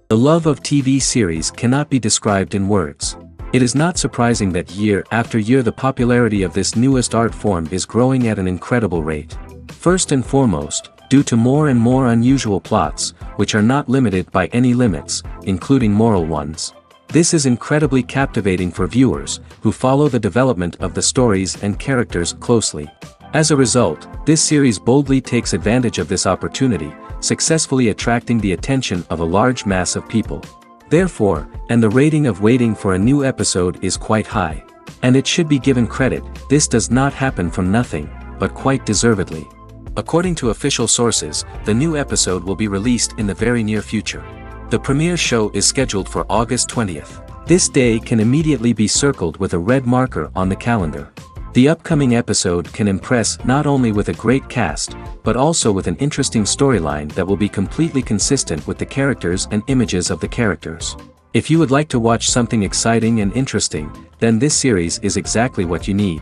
The love of TV series cannot be described in words. It is not surprising that year after year the popularity of this newest art form is growing at an incredible rate. First and foremost, due to more and more unusual plots, which are not limited by any limits, including moral ones. This is incredibly captivating for viewers, who follow the development of the stories and characters closely. As a result, this series boldly takes advantage of this opportunity, successfully attracting the attention of a large mass of people. Therefore, and the rating of waiting for a new episode is quite high. And it should be given credit, this does not happen from nothing, but quite deservedly. According to official sources, the new episode will be released in the very near future. The premiere show is scheduled for August 20th. This day can immediately be circled with a red marker on the calendar. The upcoming episode can impress not only with a great cast, but also with an interesting storyline that will be completely consistent with the characters and images of the characters. If you would like to watch something exciting and interesting, then this series is exactly what you need.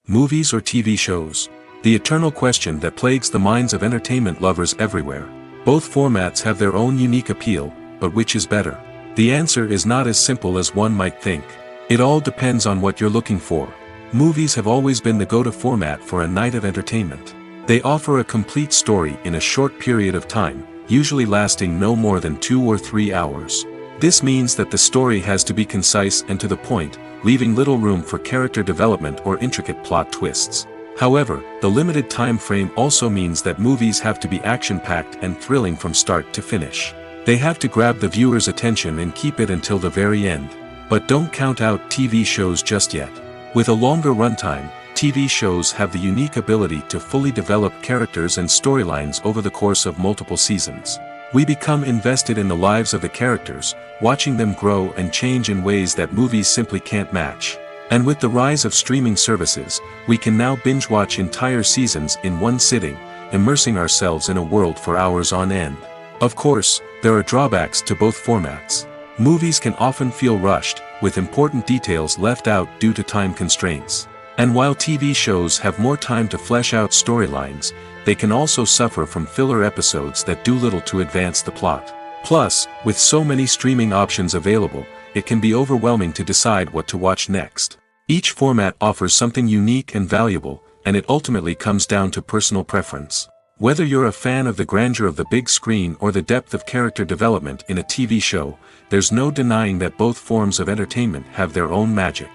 Movies or TV shows? The eternal question that plagues the minds of entertainment lovers everywhere. Both formats have their own unique appeal, but which is better? The answer is not as simple as one might think. It all depends on what you're looking for. Movies have always been the go-to format for a night of entertainment. They offer a complete story in a short period of time, usually lasting no more than 2 or 3 hours. This means that the story has to be concise and to the point, leaving little room for character development or intricate plot twists. However, the limited time frame also means that movies have to be action-packed and thrilling from start to finish. They have to grab the viewer's attention and keep it until the very end. But don't count out TV shows just yet. With a longer runtime, TV shows have the unique ability to fully develop characters and storylines over the course of multiple seasons. We become invested in the lives of the characters, watching them grow and change in ways that movies simply can't match. And with the rise of streaming services, we can now binge-watch entire seasons in one sitting, immersing ourselves in a world for hours on end. Of course, there are drawbacks to both formats. Movies can often feel rushed, with important details left out due to time constraints. And while TV shows have more time to flesh out storylines, they can also suffer from filler episodes that do little to advance the plot. Plus, with so many streaming options available, it can be overwhelming to decide what to watch next. Each format offers something unique and valuable, and it ultimately comes down to personal preference. Whether you're a fan of the grandeur of the big screen or the depth of character development in a TV show, there's no denying that both forms of entertainment have their own magic.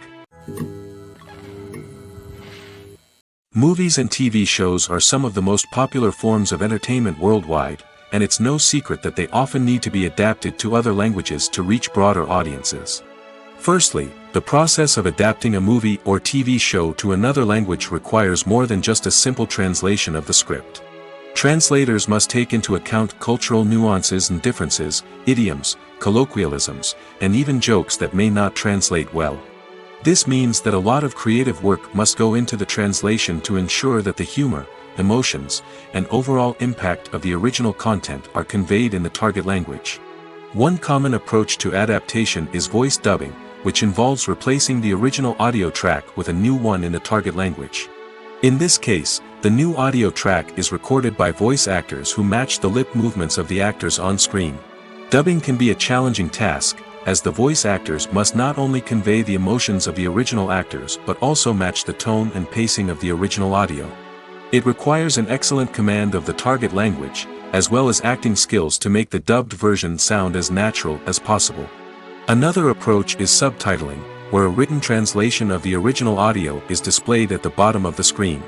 Movies and TV shows are some of the most popular forms of entertainment worldwide, and it's no secret that they often need to be adapted to other languages to reach broader audiences. Firstly, the process of adapting a movie or TV show to another language requires more than just a simple translation of the script. Translators must take into account cultural nuances and differences, idioms, colloquialisms, and even jokes that may not translate well. This means that a lot of creative work must go into the translation to ensure that the humor, emotions, and overall impact of the original content are conveyed in the target language. One common approach to adaptation is voice dubbing, which involves replacing the original audio track with a new one in the target language. In this case, the new audio track is recorded by voice actors who match the lip movements of the actors on screen. Dubbing can be a challenging task, as the voice actors must not only convey the emotions of the original actors but also match the tone and pacing of the original audio. It requires an excellent command of the target language, as well as acting skills to make the dubbed version sound as natural as possible. Another approach is subtitling, where a written translation of the original audio is displayed at the bottom of the screen.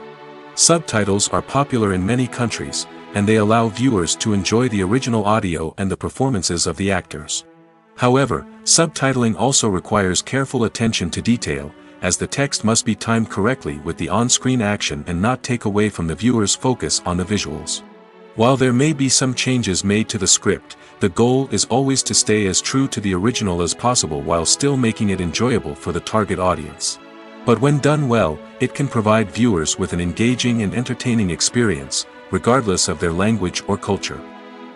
Subtitles are popular in many countries, and they allow viewers to enjoy the original audio and the performances of the actors. However, subtitling also requires careful attention to detail, as the text must be timed correctly with the on-screen action and not take away from the viewer's focus on the visuals. While there may be some changes made to the script, the goal is always to stay as true to the original as possible while still making it enjoyable for the target audience. But when done well, it can provide viewers with an engaging and entertaining experience, regardless of their language or culture.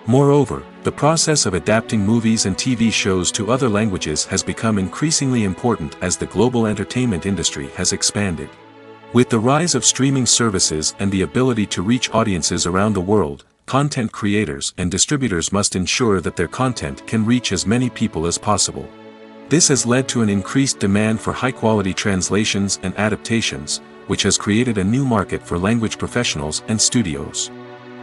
Moreover, the process of adapting movies and TV shows to other languages has become increasingly important as the global entertainment industry has expanded. With the rise of streaming services and the ability to reach audiences around the world, content creators and distributors must ensure that their content can reach as many people as possible. This has led to an increased demand for high-quality translations and adaptations, which has created a new market for language professionals and studios.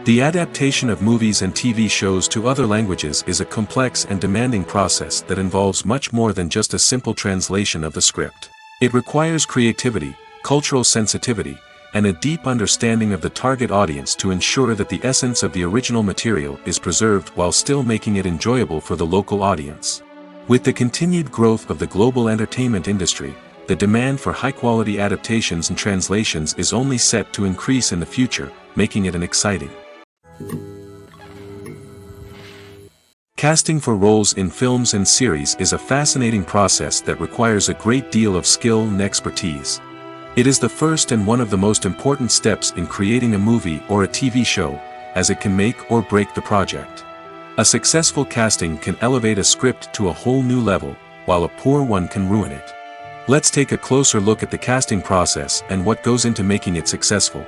The adaptation of movies and TV shows to other languages is a complex and demanding process that involves much more than just a simple translation of the script. It requires creativity, cultural sensitivity, and a deep understanding of the target audience to ensure that the essence of the original material is preserved while still making it enjoyable for the local audience. With the continued growth of the global entertainment industry, the demand for high-quality adaptations and translations is only set to increase in the future, making it an exciting. Casting for roles in films and series is a fascinating process that requires a great deal of skill and expertise. It is the first and one of the most important steps in creating a movie or a TV show, as it can make or break the project. A successful casting can elevate a script to a whole new level, while a poor one can ruin it. Let's take a closer look at the casting process and what goes into making it successful.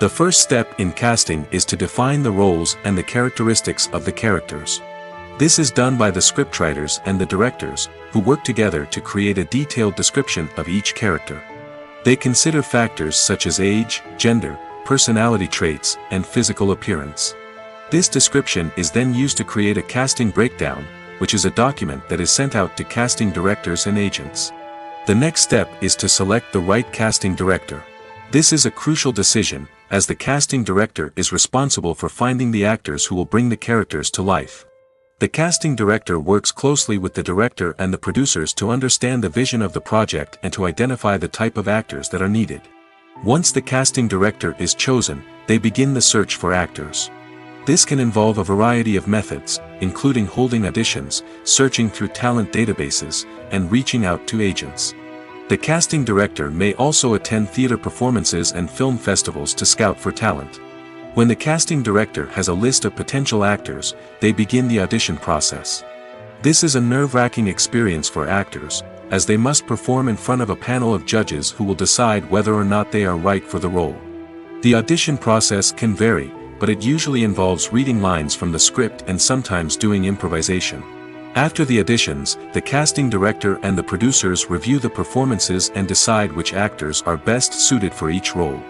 The first step in casting is to define the roles and the characteristics of the characters. This is done by the scriptwriters and the directors, who work together to create a detailed description of each character. They consider factors such as age, gender, personality traits, and physical appearance. This description is then used to create a casting breakdown, which is a document that is sent out to casting directors and agents. The next step is to select the right casting director. This is a crucial decision, as the casting director is responsible for finding the actors who will bring the characters to life. The casting director works closely with the director and the producers to understand the vision of the project and to identify the type of actors that are needed. Once the casting director is chosen, they begin the search for actors. This can involve a variety of methods, including holding auditions, searching through talent databases, and reaching out to agents. The casting director may also attend theater performances and film festivals to scout for talent. When the casting director has a list of potential actors, they begin the audition process. This is a nerve-wracking experience for actors, as they must perform in front of a panel of judges who will decide whether or not they are right for the role. The audition process can vary, but it usually involves reading lines from the script and sometimes doing improvisation. After the auditions, the casting director and the producers review the performances and decide which actors are best suited for each role.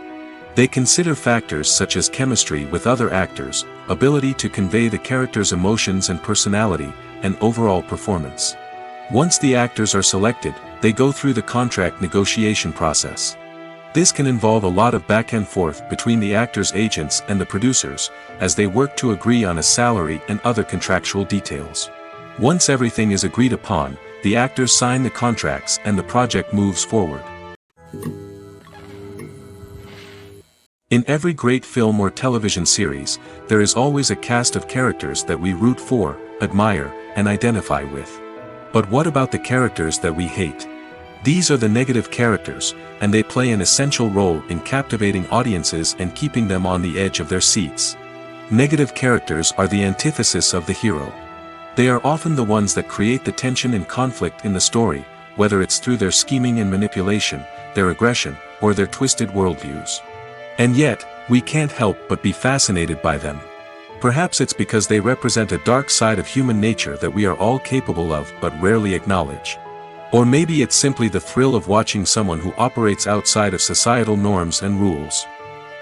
They consider factors such as chemistry with other actors, ability to convey the character's emotions and personality, and overall performance. Once the actors are selected, they go through the contract negotiation process. This can involve a lot of back and forth between the actors' agents and the producers, as they work to agree on a salary and other contractual details. Once everything is agreed upon, the actors sign the contracts and the project moves forward. In every great film or television series, there is always a cast of characters that we root for, admire, and identify with. But what about the characters that we hate? These are the negative characters, and they play an essential role in captivating audiences and keeping them on the edge of their seats. Negative characters are the antithesis of the hero. They are often the ones that create the tension and conflict in the story, whether it's through their scheming and manipulation, their aggression, or their twisted worldviews. And yet, we can't help but be fascinated by them. Perhaps it's because they represent a dark side of human nature that we are all capable of but rarely acknowledge. Or maybe it's simply the thrill of watching someone who operates outside of societal norms and rules.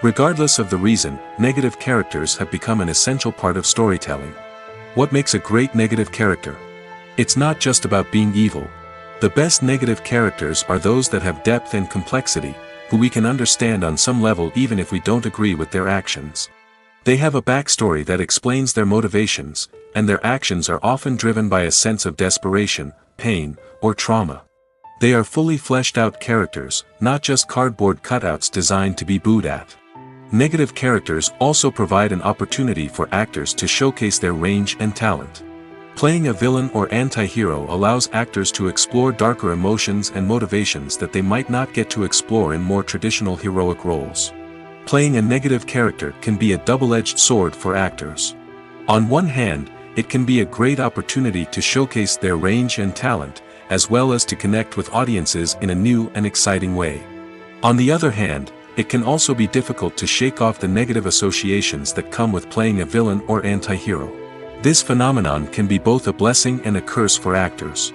Regardless of the reason, negative characters have become an essential part of storytelling. What makes a great negative character? It's not just about being evil. The best negative characters are those that have depth and complexity, who we can understand on some level even if we don't agree with their actions. They have a backstory that explains their motivations, and their actions are often driven by a sense of desperation, pain, or trauma. They are fully fleshed out characters, not just cardboard cutouts designed to be booed at. Negative characters also provide an opportunity for actors to showcase their range and talent. Playing a villain or anti-hero allows actors to explore darker emotions and motivations that they might not get to explore in more traditional heroic roles. Playing a negative character can be a double-edged sword for actors. On one hand, it can be a great opportunity to showcase their range and talent, as well as to connect with audiences in a new and exciting way. On the other hand, it can also be difficult to shake off the negative associations that come with playing a villain or anti-hero. This phenomenon can be both a blessing and a curse for actors.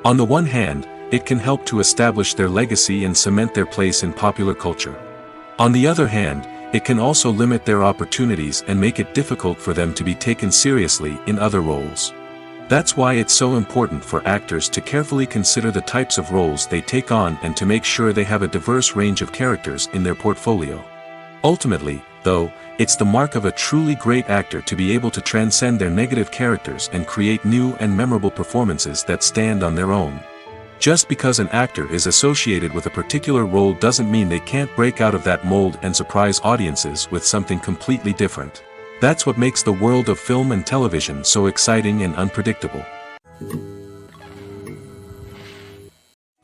On the one hand, it can help to establish their legacy and cement their place in popular culture. On the other hand, it can also limit their opportunities and make it difficult for them to be taken seriously in other roles. That's why it's so important for actors to carefully consider the types of roles they take on and to make sure they have a diverse range of characters in their portfolio. Ultimately, though, it's the mark of a truly great actor to be able to transcend their negative characters and create new and memorable performances that stand on their own. Just because an actor is associated with a particular role doesn't mean they can't break out of that mold and surprise audiences with something completely different. That's what makes the world of film and television so exciting and unpredictable.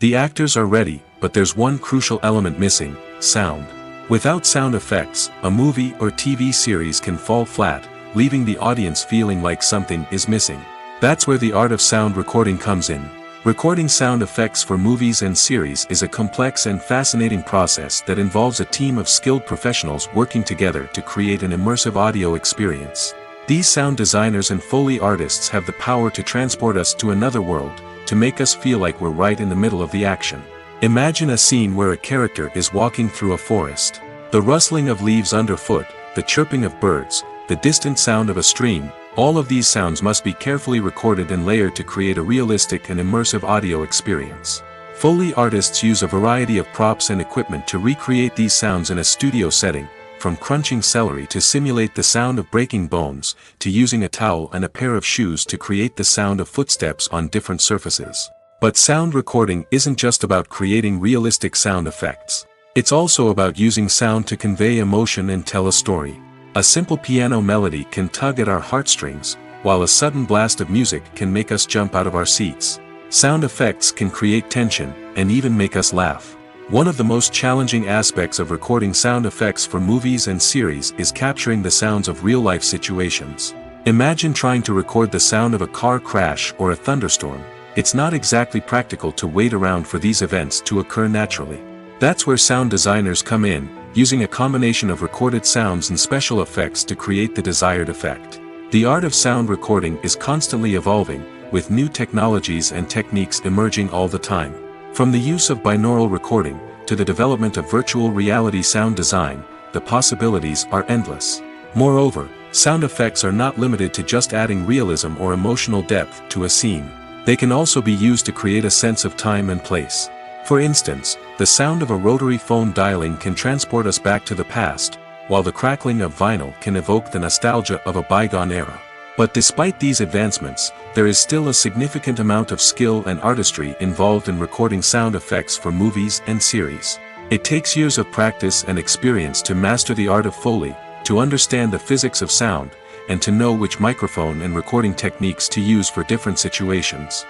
The actors are ready, but there's one crucial element missing: sound. Without sound effects, a movie or TV series can fall flat, leaving the audience feeling like something is missing. That's where the art of sound recording comes in. Recording sound effects for movies and series is a complex and fascinating process that involves a team of skilled professionals working together to create an immersive audio experience. These sound designers and Foley artists have the power to transport us to another world, to make us feel like we're right in the middle of the action. Imagine a scene where a character is walking through a forest. The rustling of leaves underfoot, the chirping of birds, the distant sound of a stream, all of these sounds must be carefully recorded and layered to create a realistic and immersive audio experience. Foley artists use a variety of props and equipment to recreate these sounds in a studio setting, from crunching celery to simulate the sound of breaking bones, to using a towel and a pair of shoes to create the sound of footsteps on different surfaces. But sound recording isn't just about creating realistic sound effects. It's also about using sound to convey emotion and tell a story. A simple piano melody can tug at our heartstrings, while a sudden blast of music can make us jump out of our seats. Sound effects can create tension, and even make us laugh. One of the most challenging aspects of recording sound effects for movies and series is capturing the sounds of real-life situations. Imagine trying to record the sound of a car crash or a thunderstorm. It's not exactly practical to wait around for these events to occur naturally. That's where sound designers come in, using a combination of recorded sounds and special effects to create the desired effect. The art of sound recording is constantly evolving, with new technologies and techniques emerging all the time. From the use of binaural recording, to the development of virtual reality sound design, the possibilities are endless. Moreover, sound effects are not limited to just adding realism or emotional depth to a scene. They can also be used to create a sense of time and place. For instance, the sound of a rotary phone dialing can transport us back to the past, while the crackling of vinyl can evoke the nostalgia of a bygone era. But despite these advancements, there is still a significant amount of skill and artistry involved in recording sound effects for movies and series. It takes years of practice and experience to master the art of Foley, to understand the physics of sound, and to know which microphone and recording techniques to use for different situations.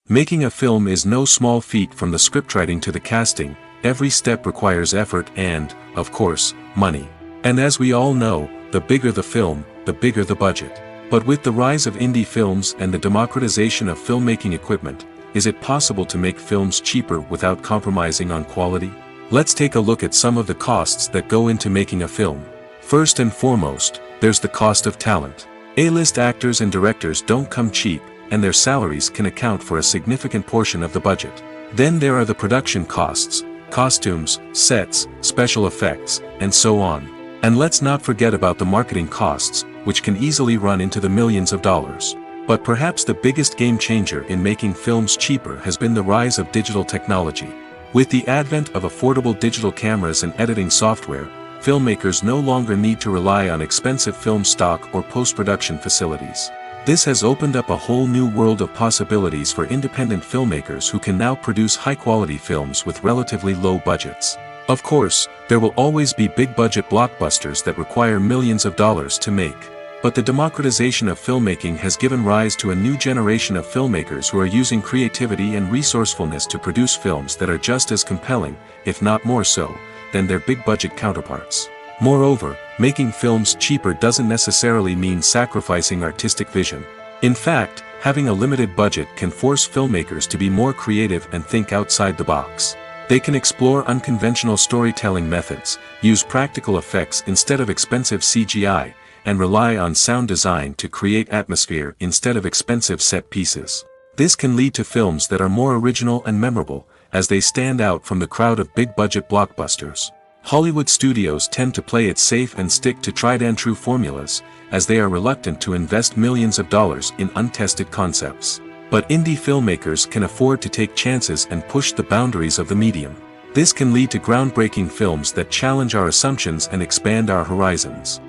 Making a film is no small feat. From the scriptwriting to the casting, every step requires effort and, of course, money. And as we all know, the bigger the film, the bigger the budget. But with the rise of indie films and the democratization of filmmaking equipment, is it possible to make films cheaper without compromising on quality? Let's take a look at some of the costs that go into making a film. First and foremost, there's the cost of talent. A-list actors and directors don't come cheap, and their salaries can account for a significant portion of the budget. Then there are the production costs, costumes, sets, special effects, and so on. And let's not forget about the marketing costs, which can easily run into the millions of dollars. But perhaps the biggest game changer in making films cheaper has been the rise of digital technology. With the advent of affordable digital cameras and editing software, filmmakers no longer need to rely on expensive film stock or post-production facilities. This has opened up a whole new world of possibilities for independent filmmakers who can now produce high-quality films with relatively low budgets. Of course, there will always be big-budget blockbusters that require millions of dollars to make. But the democratization of filmmaking has given rise to a new generation of filmmakers who are using creativity and resourcefulness to produce films that are just as compelling, if not more so, than their big-budget counterparts. Moreover, making films cheaper doesn't necessarily mean sacrificing artistic vision. In fact, having a limited budget can force filmmakers to be more creative and think outside the box. They can explore unconventional storytelling methods, use practical effects instead of expensive CGI, and rely on sound design to create atmosphere instead of expensive set pieces. This can lead to films that are more original and memorable, as they stand out from the crowd of big-budget blockbusters. Hollywood studios tend to play it safe and stick to tried-and-true formulas, as they are reluctant to invest millions of dollars in untested concepts. But indie filmmakers can afford to take chances and push the boundaries of the medium. This can lead to groundbreaking films that challenge our assumptions and expand our horizons.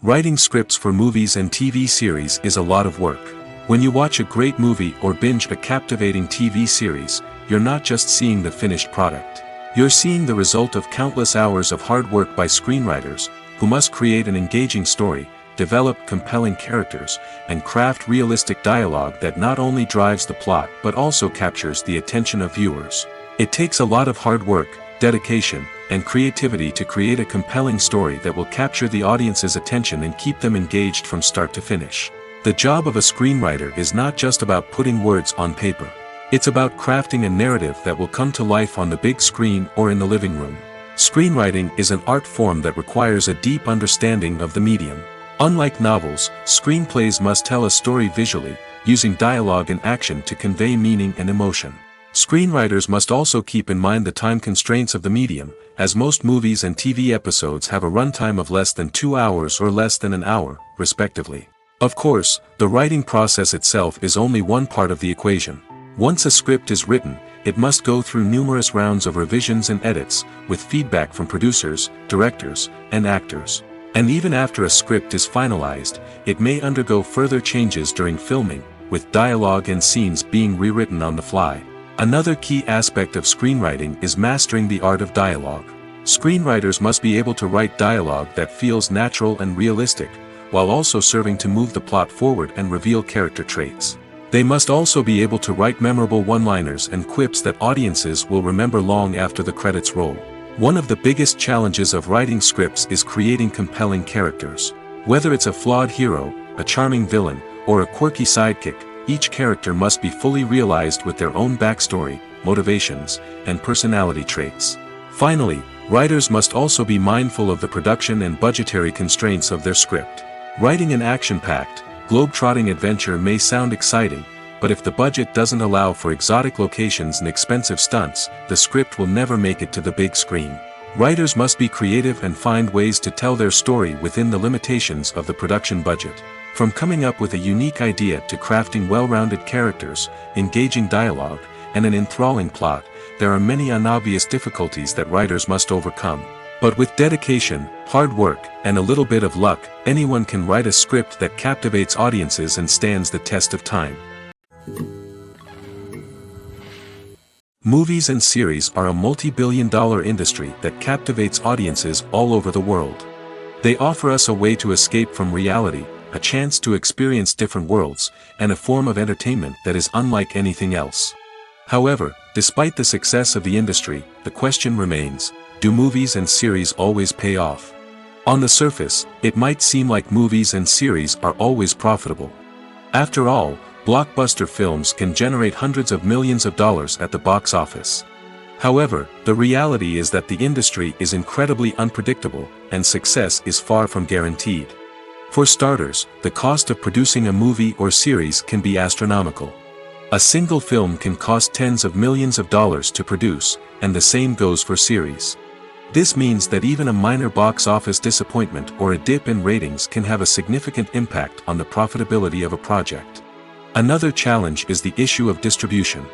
Writing scripts for movies and TV series is a lot of work. When you watch a great movie or binge a captivating TV series, you're not just seeing the finished product. You're seeing the result of countless hours of hard work by screenwriters, who must create an engaging story, develop compelling characters, and craft realistic dialogue that not only drives the plot but also captures the attention of viewers. It takes a lot of hard work, dedication, and creativity to create a compelling story that will capture the audience's attention and keep them engaged from start to finish. The job of a screenwriter is not just about putting words on paper. It's about crafting a narrative that will come to life on the big screen or in the living room. Screenwriting is an art form that requires a deep understanding of the medium. Unlike novels, screenplays must tell a story visually, using dialogue and action to convey meaning and emotion. Screenwriters must also keep in mind the time constraints of the medium, as most movies and TV episodes have a runtime of less than 2 hours or less than an hour, respectively. Of course, the writing process itself is only one part of the equation. Once a script is written, it must go through numerous rounds of revisions and edits, with feedback from producers, directors, and actors. And even after a script is finalized, it may undergo further changes during filming, with dialogue and scenes being rewritten on the fly. Another key aspect of screenwriting is mastering the art of dialogue. Screenwriters must be able to write dialogue that feels natural and realistic, while also serving to move the plot forward and reveal character traits. They must also be able to write memorable one-liners and quips that audiences will remember long after the credits roll. One of the biggest challenges of writing scripts is creating compelling characters. Whether it's a flawed hero, a charming villain, or a quirky sidekick, each character must be fully realized with their own backstory, motivations, and personality traits. Finally, writers must also be mindful of the production and budgetary constraints of their script. Writing an action-packed, globe-trotting adventure may sound exciting, but if the budget doesn't allow for exotic locations and expensive stunts, the script will never make it to the big screen. Writers must be creative and find ways to tell their story within the limitations of the production budget. From coming up with a unique idea to crafting well-rounded characters, engaging dialogue, and an enthralling plot, there are many unobvious difficulties that writers must overcome. But with dedication, hard work, and a little bit of luck, anyone can write a script that captivates audiences and stands the test of time. Movies and series are a multi-billion-dollar industry that captivates audiences all over the world. They offer us a way to escape from reality, a chance to experience different worlds, and a form of entertainment that is unlike anything else. However, despite the success of the industry, the question remains, do movies and series always pay off? On the surface, it might seem like movies and series are always profitable. After all, blockbuster films can generate hundreds of millions of dollars at the box office. However, the reality is that the industry is incredibly unpredictable, and success is far from guaranteed. For starters, the cost of producing a movie or series can be astronomical. A single film can cost tens of millions of dollars to produce, and the same goes for series. This means that even a minor box office disappointment or a dip in ratings can have a significant impact on the profitability of a project. Another challenge is the issue of distribution.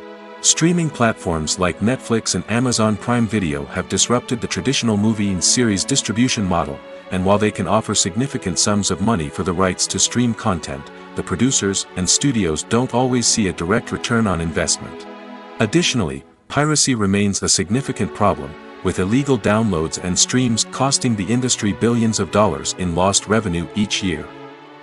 Streaming platforms like Netflix and Amazon Prime Video have disrupted the traditional movie and series distribution model, and while they can offer significant sums of money for the rights to stream content, the producers and studios don't always see a direct return on investment. Additionally, piracy remains a significant problem, with illegal downloads and streams costing the industry billions of dollars in lost revenue each year.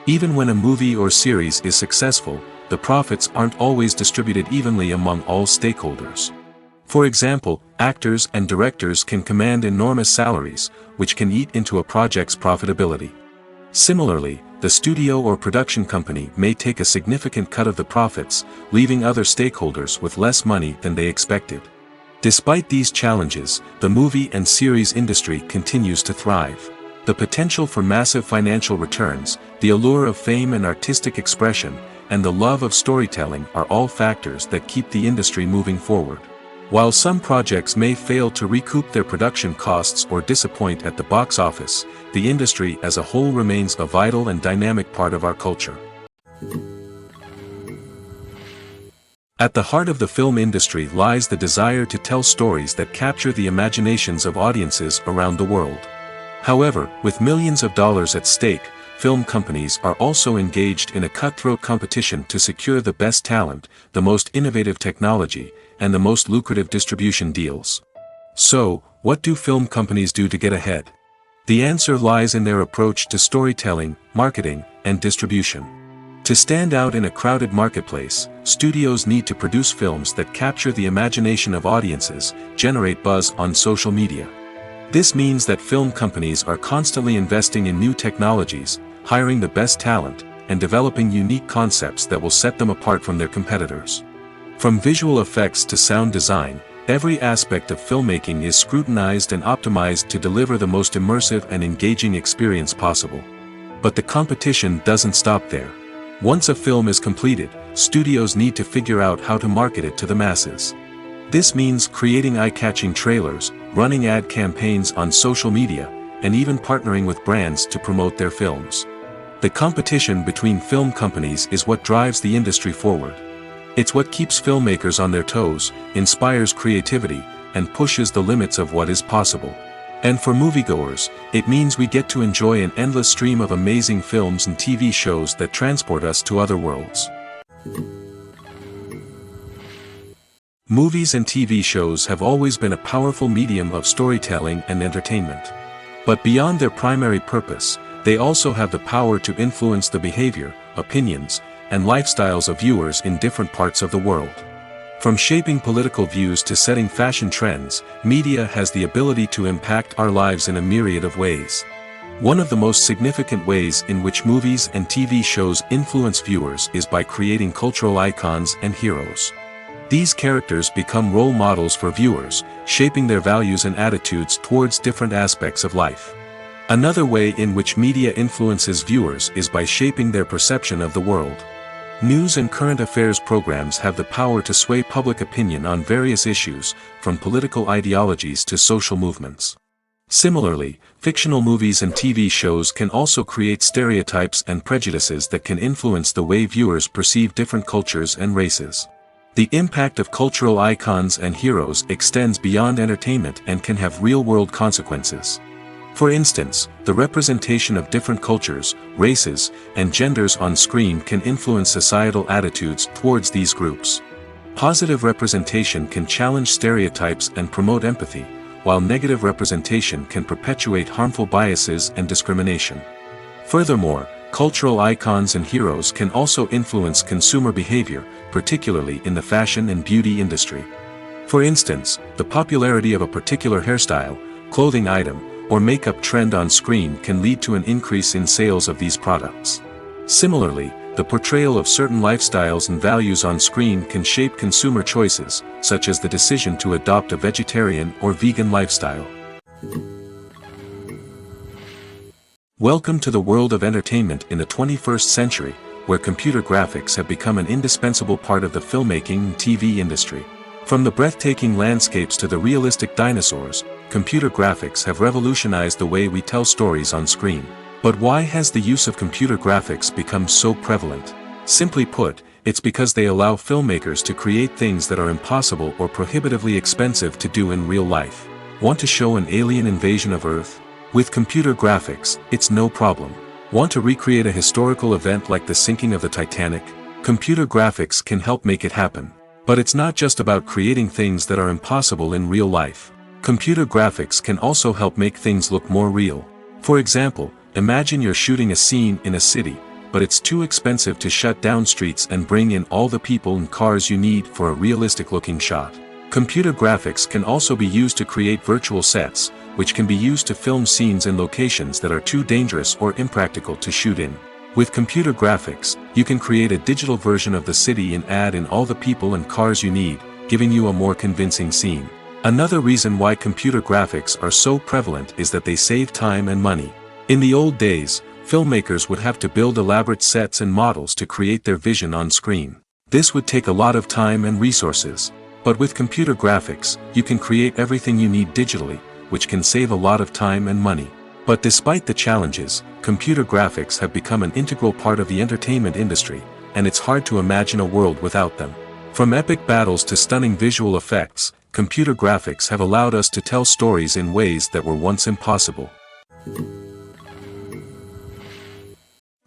Even when a movie or series is successful, the profits aren't always distributed evenly among all stakeholders. For example, actors and directors can command enormous salaries, which can eat into a project's profitability. Similarly, the studio or production company may take a significant cut of the profits, leaving other stakeholders with less money than they expected. Despite these challenges, the movie and series industry continues to thrive. The potential for massive financial returns, the allure of fame and artistic expression, and the love of storytelling are all factors that keep the industry moving forward. While some projects may fail to recoup their production costs or disappoint at the box office, the industry as a whole remains a vital and dynamic part of our culture. At the heart of the film industry lies the desire to tell stories that capture the imaginations of audiences around the world. However, with millions of dollars at stake, film companies are also engaged in a cutthroat competition to secure the best talent, the most innovative technology, and the most lucrative distribution deals. So, what do film companies do to get ahead? The answer lies in their approach to storytelling, marketing, and distribution. To stand out in a crowded marketplace, studios need to produce films that capture the imagination of audiences, generate buzz on social media. This means that film companies are constantly investing in new technologies, hiring the best talent, and developing unique concepts that will set them apart from their competitors. From visual effects to sound design, every aspect of filmmaking is scrutinized and optimized to deliver the most immersive and engaging experience possible. But the competition doesn't stop there. Once a film is completed, studios need to figure out how to market it to the masses. This means creating eye-catching trailers, running ad campaigns on social media, and even partnering with brands to promote their films. The competition between film companies is what drives the industry forward. It's what keeps filmmakers on their toes, inspires creativity, and pushes the limits of what is possible. And for moviegoers, it means we get to enjoy an endless stream of amazing films and TV shows that transport us to other worlds. Movies and TV shows have always been a powerful medium of storytelling and entertainment. But beyond their primary purpose, they also have the power to influence the behavior, opinions, and lifestyles of viewers in different parts of the world. From shaping political views to setting fashion trends, media has the ability to impact our lives in a myriad of ways. One of the most significant ways in which movies and TV shows influence viewers is by creating cultural icons and heroes. These characters become role models for viewers, shaping their values and attitudes towards different aspects of life. Another way in which media influences viewers is by shaping their perception of the world. News and current affairs programs have the power to sway public opinion on various issues, from political ideologies to social movements. Similarly, fictional movies and TV shows can also create stereotypes and prejudices that can influence the way viewers perceive different cultures and races. The impact of cultural icons and heroes extends beyond entertainment and can have real-world consequences. For instance, the representation of different cultures, races, and genders on screen can influence societal attitudes towards these groups. Positive representation can challenge stereotypes and promote empathy, while negative representation can perpetuate harmful biases and discrimination. Furthermore, cultural icons and heroes can also influence consumer behavior, particularly in the fashion and beauty industry. For instance, the popularity of a particular hairstyle, clothing item, or makeup trend on screen can lead to an increase in sales of these products. Similarly, the portrayal of certain lifestyles and values on screen can shape consumer choices, such as the decision to adopt a vegetarian or vegan lifestyle. Welcome to the world of entertainment in the 21st century, where computer graphics have become an indispensable part of the filmmaking and TV industry. From the breathtaking landscapes to the realistic dinosaurs, computer graphics have revolutionized the way we tell stories on screen. But why has the use of computer graphics become so prevalent? Simply put, it's because they allow filmmakers to create things that are impossible or prohibitively expensive to do in real life. Want to show an alien invasion of Earth? With computer graphics, it's no problem. Want to recreate a historical event like the sinking of the Titanic? Computer graphics can help make it happen. But it's not just about creating things that are impossible in real life. Computer graphics can also help make things look more real. For example, imagine you're shooting a scene in a city, but it's too expensive to shut down streets and bring in all the people and cars you need for a realistic-looking shot. Computer graphics can also be used to create virtual sets, which can be used to film scenes in locations that are too dangerous or impractical to shoot in. With computer graphics, you can create a digital version of the city and add in all the people and cars you need, giving you a more convincing scene. Another reason why computer graphics are so prevalent is that they save time and money. In the old days, filmmakers would have to build elaborate sets and models to create their vision on screen. This would take a lot of time and resources. But with computer graphics, you can create everything you need digitally, which can save a lot of time and money. But despite the challenges, computer graphics have become an integral part of the entertainment industry, and it's hard to imagine a world without them. From epic battles to stunning visual effects, computer graphics have allowed us to tell stories in ways that were once impossible.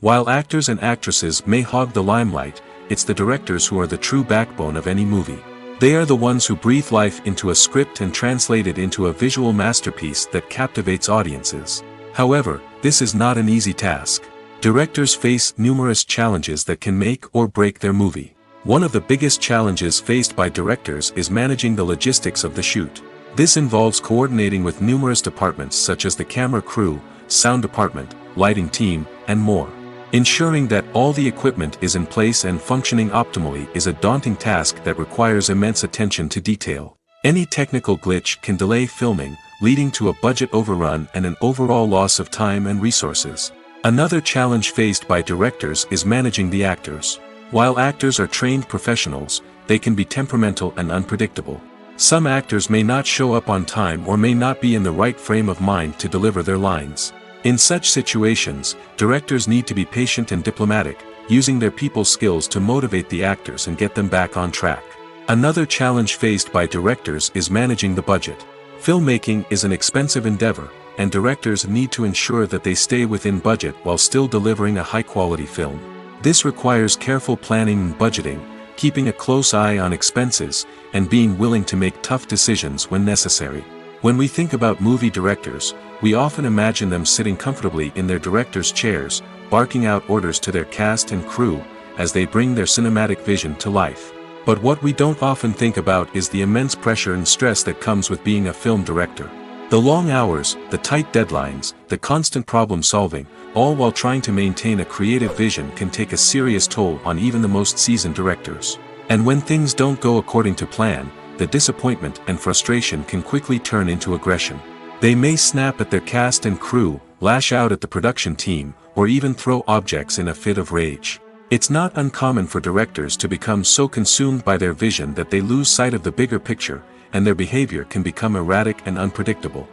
While actors and actresses may hog the limelight, it's the directors who are the true backbone of any movie. They are the ones who breathe life into a script and translate it into a visual masterpiece that captivates audiences. However, this is not an easy task. Directors face numerous challenges that can make or break their movie. One of the biggest challenges faced by directors is managing the logistics of the shoot. This involves coordinating with numerous departments such as the camera crew, sound department, lighting team, and more. Ensuring that all the equipment is in place and functioning optimally is a daunting task that requires immense attention to detail. Any technical glitch can delay filming, leading to a budget overrun and an overall loss of time and resources. Another challenge faced by directors is managing the actors. While actors are trained professionals, they can be temperamental and unpredictable. Some actors may not show up on time or may not be in the right frame of mind to deliver their lines. In such situations, directors need to be patient and diplomatic, using their people skills to motivate the actors and get them back on track. Another challenge faced by directors is managing the budget. Filmmaking is an expensive endeavor, and directors need to ensure that they stay within budget while still delivering a high-quality film. This requires careful planning and budgeting, keeping a close eye on expenses, and being willing to make tough decisions when necessary. When we think about movie directors, we often imagine them sitting comfortably in their director's chairs, barking out orders to their cast and crew, as they bring their cinematic vision to life. But what we don't often think about is the immense pressure and stress that comes with being a film director. The long hours, the tight deadlines, the constant problem solving, all while trying to maintain a creative vision can take a serious toll on even the most seasoned directors. And when things don't go according to plan, the disappointment and frustration can quickly turn into aggression. They may snap at their cast and crew, lash out at the production team, or even throw objects in a fit of rage. It's not uncommon for directors to become so consumed by their vision that they lose sight of the bigger picture, and their behavior can become erratic and unpredictable.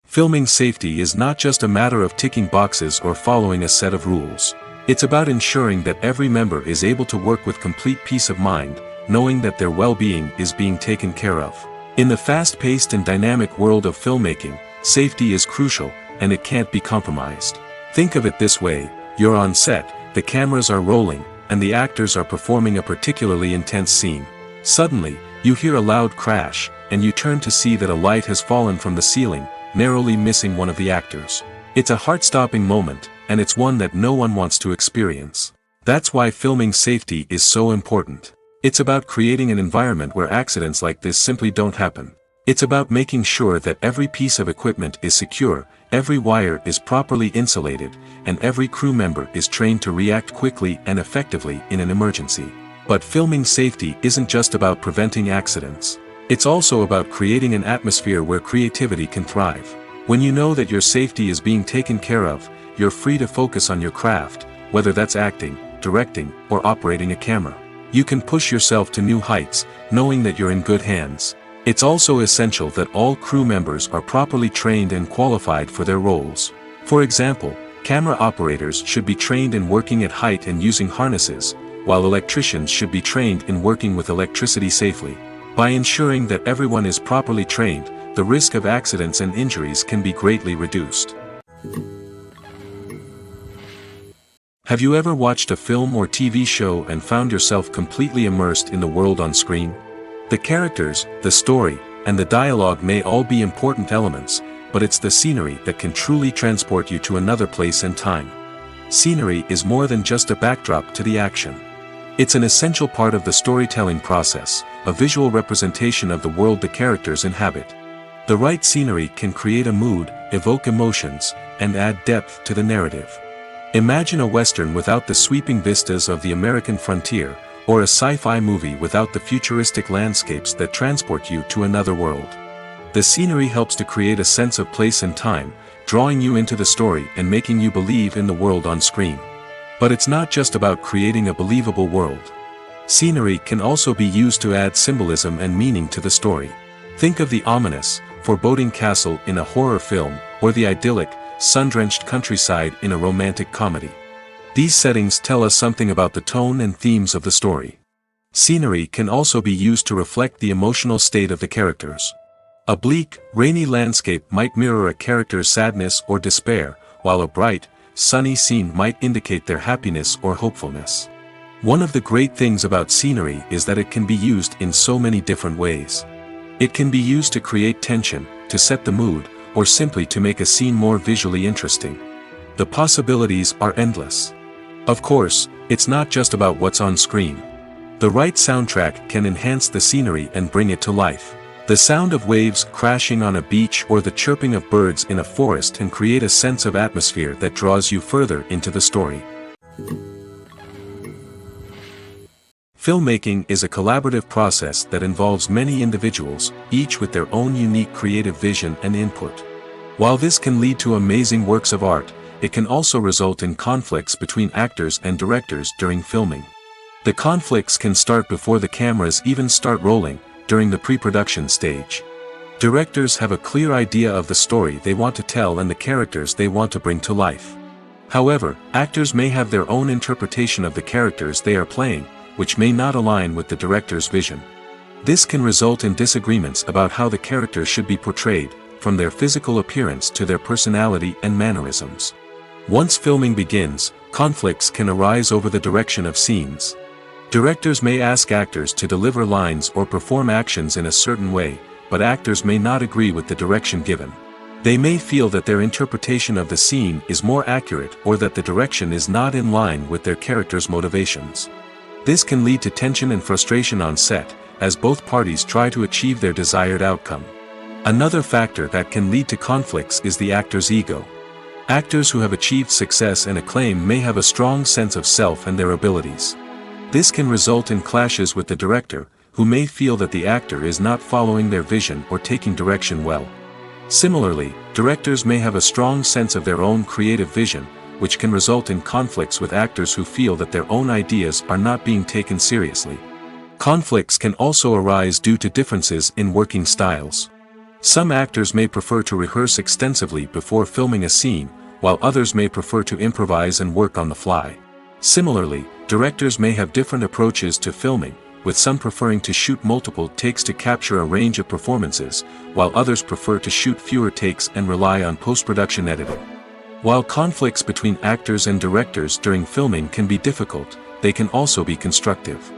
Filming safety is not just a matter of ticking boxes or following a set of rules. It's about ensuring that every member is able to work with complete peace of mind, knowing that their well-being is being taken care of. In the fast-paced and dynamic world of filmmaking, safety is crucial, and it can't be compromised. Think of it this way: you're on set, the cameras are rolling, and the actors are performing a particularly intense scene. Suddenly, you hear a loud crash, and you turn to see that a light has fallen from the ceiling, narrowly missing one of the actors. It's a heart-stopping moment, and it's one that no one wants to experience. That's why filming safety is so important. It's about creating an environment where accidents like this simply don't happen. It's about making sure that every piece of equipment is secure, every wire is properly insulated, and every crew member is trained to react quickly and effectively in an emergency. But filming safety isn't just about preventing accidents. It's also about creating an atmosphere where creativity can thrive. When you know that your safety is being taken care of, you're free to focus on your craft, whether that's acting, directing, or operating a camera. You can push yourself to new heights, knowing that you're in good hands. It's also essential that all crew members are properly trained and qualified for their roles. For example, camera operators should be trained in working at height and using harnesses, while electricians should be trained in working with electricity safely. By ensuring that everyone is properly trained, the risk of accidents and injuries can be greatly reduced. Have you ever watched a film or TV show and found yourself completely immersed in the world on screen? The characters, the story, and the dialogue may all be important elements, but it's the scenery that can truly transport you to another place and time. Scenery is more than just a backdrop to the action. It's an essential part of the storytelling process, a visual representation of the world the characters inhabit. The right scenery can create a mood, evoke emotions, and add depth to the narrative. Imagine a Western without the sweeping vistas of the American frontier, or a sci-fi movie without the futuristic landscapes that transport you to another world. The scenery helps to create a sense of place and time, drawing you into the story and making you believe in the world on screen. But it's not just about creating a believable world. Scenery can also be used to add symbolism and meaning to the story. Think of the ominous, foreboding castle in a horror film, or the idyllic, sun-drenched countryside in a romantic comedy. These settings tell us something about the tone and themes of the story. Scenery can also be used to reflect the emotional state of the characters. A bleak, rainy landscape might mirror a character's sadness or despair, while a bright, sunny scene might indicate their happiness or hopefulness. One of the great things about scenery is that it can be used in so many different ways. It can be used to create tension, to set the mood, or simply to make a scene more visually interesting. The possibilities are endless. Of course, it's not just about what's on screen. The right soundtrack can enhance the scenery and bring it to life. The sound of waves crashing on a beach or the chirping of birds in a forest can create a sense of atmosphere that draws you further into the story. Filmmaking is a collaborative process that involves many individuals, each with their own unique creative vision and input. While this can lead to amazing works of art, it can also result in conflicts between actors and directors during filming. The conflicts can start before the cameras even start rolling, during the pre-production stage. Directors have a clear idea of the story they want to tell and the characters they want to bring to life. However, actors may have their own interpretation of the characters they are playing, which may not align with the director's vision. This can result in disagreements about how the characters should be portrayed, from their physical appearance to their personality and mannerisms. Once filming begins, conflicts can arise over the direction of scenes. Directors may ask actors to deliver lines or perform actions in a certain way, but actors may not agree with the direction given. They may feel that their interpretation of the scene is more accurate or that the direction is not in line with their character's motivations. This can lead to tension and frustration on set, as both parties try to achieve their desired outcome. Another factor that can lead to conflicts is the actor's ego. Actors who have achieved success and acclaim may have a strong sense of self and their abilities. This can result in clashes with the director, who may feel that the actor is not following their vision or taking direction well. Similarly, directors may have a strong sense of their own creative vision, which can result in conflicts with actors who feel that their own ideas are not being taken seriously. Conflicts can also arise due to differences in working styles. Some actors may prefer to rehearse extensively before filming a scene, while others may prefer to improvise and work on the fly. Similarly, directors may have different approaches to filming, with some preferring to shoot multiple takes to capture a range of performances, while others prefer to shoot fewer takes and rely on post-production editing. While conflicts between actors and directors during filming can be difficult, they can also be constructive.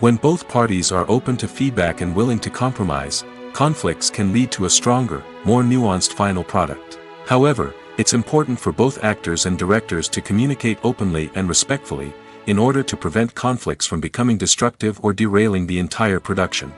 When both parties are open to feedback and willing to compromise, conflicts can lead to a stronger, more nuanced final product. However, it's important for both actors and directors to communicate openly and respectfully, in order to prevent conflicts from becoming destructive or derailing the entire production.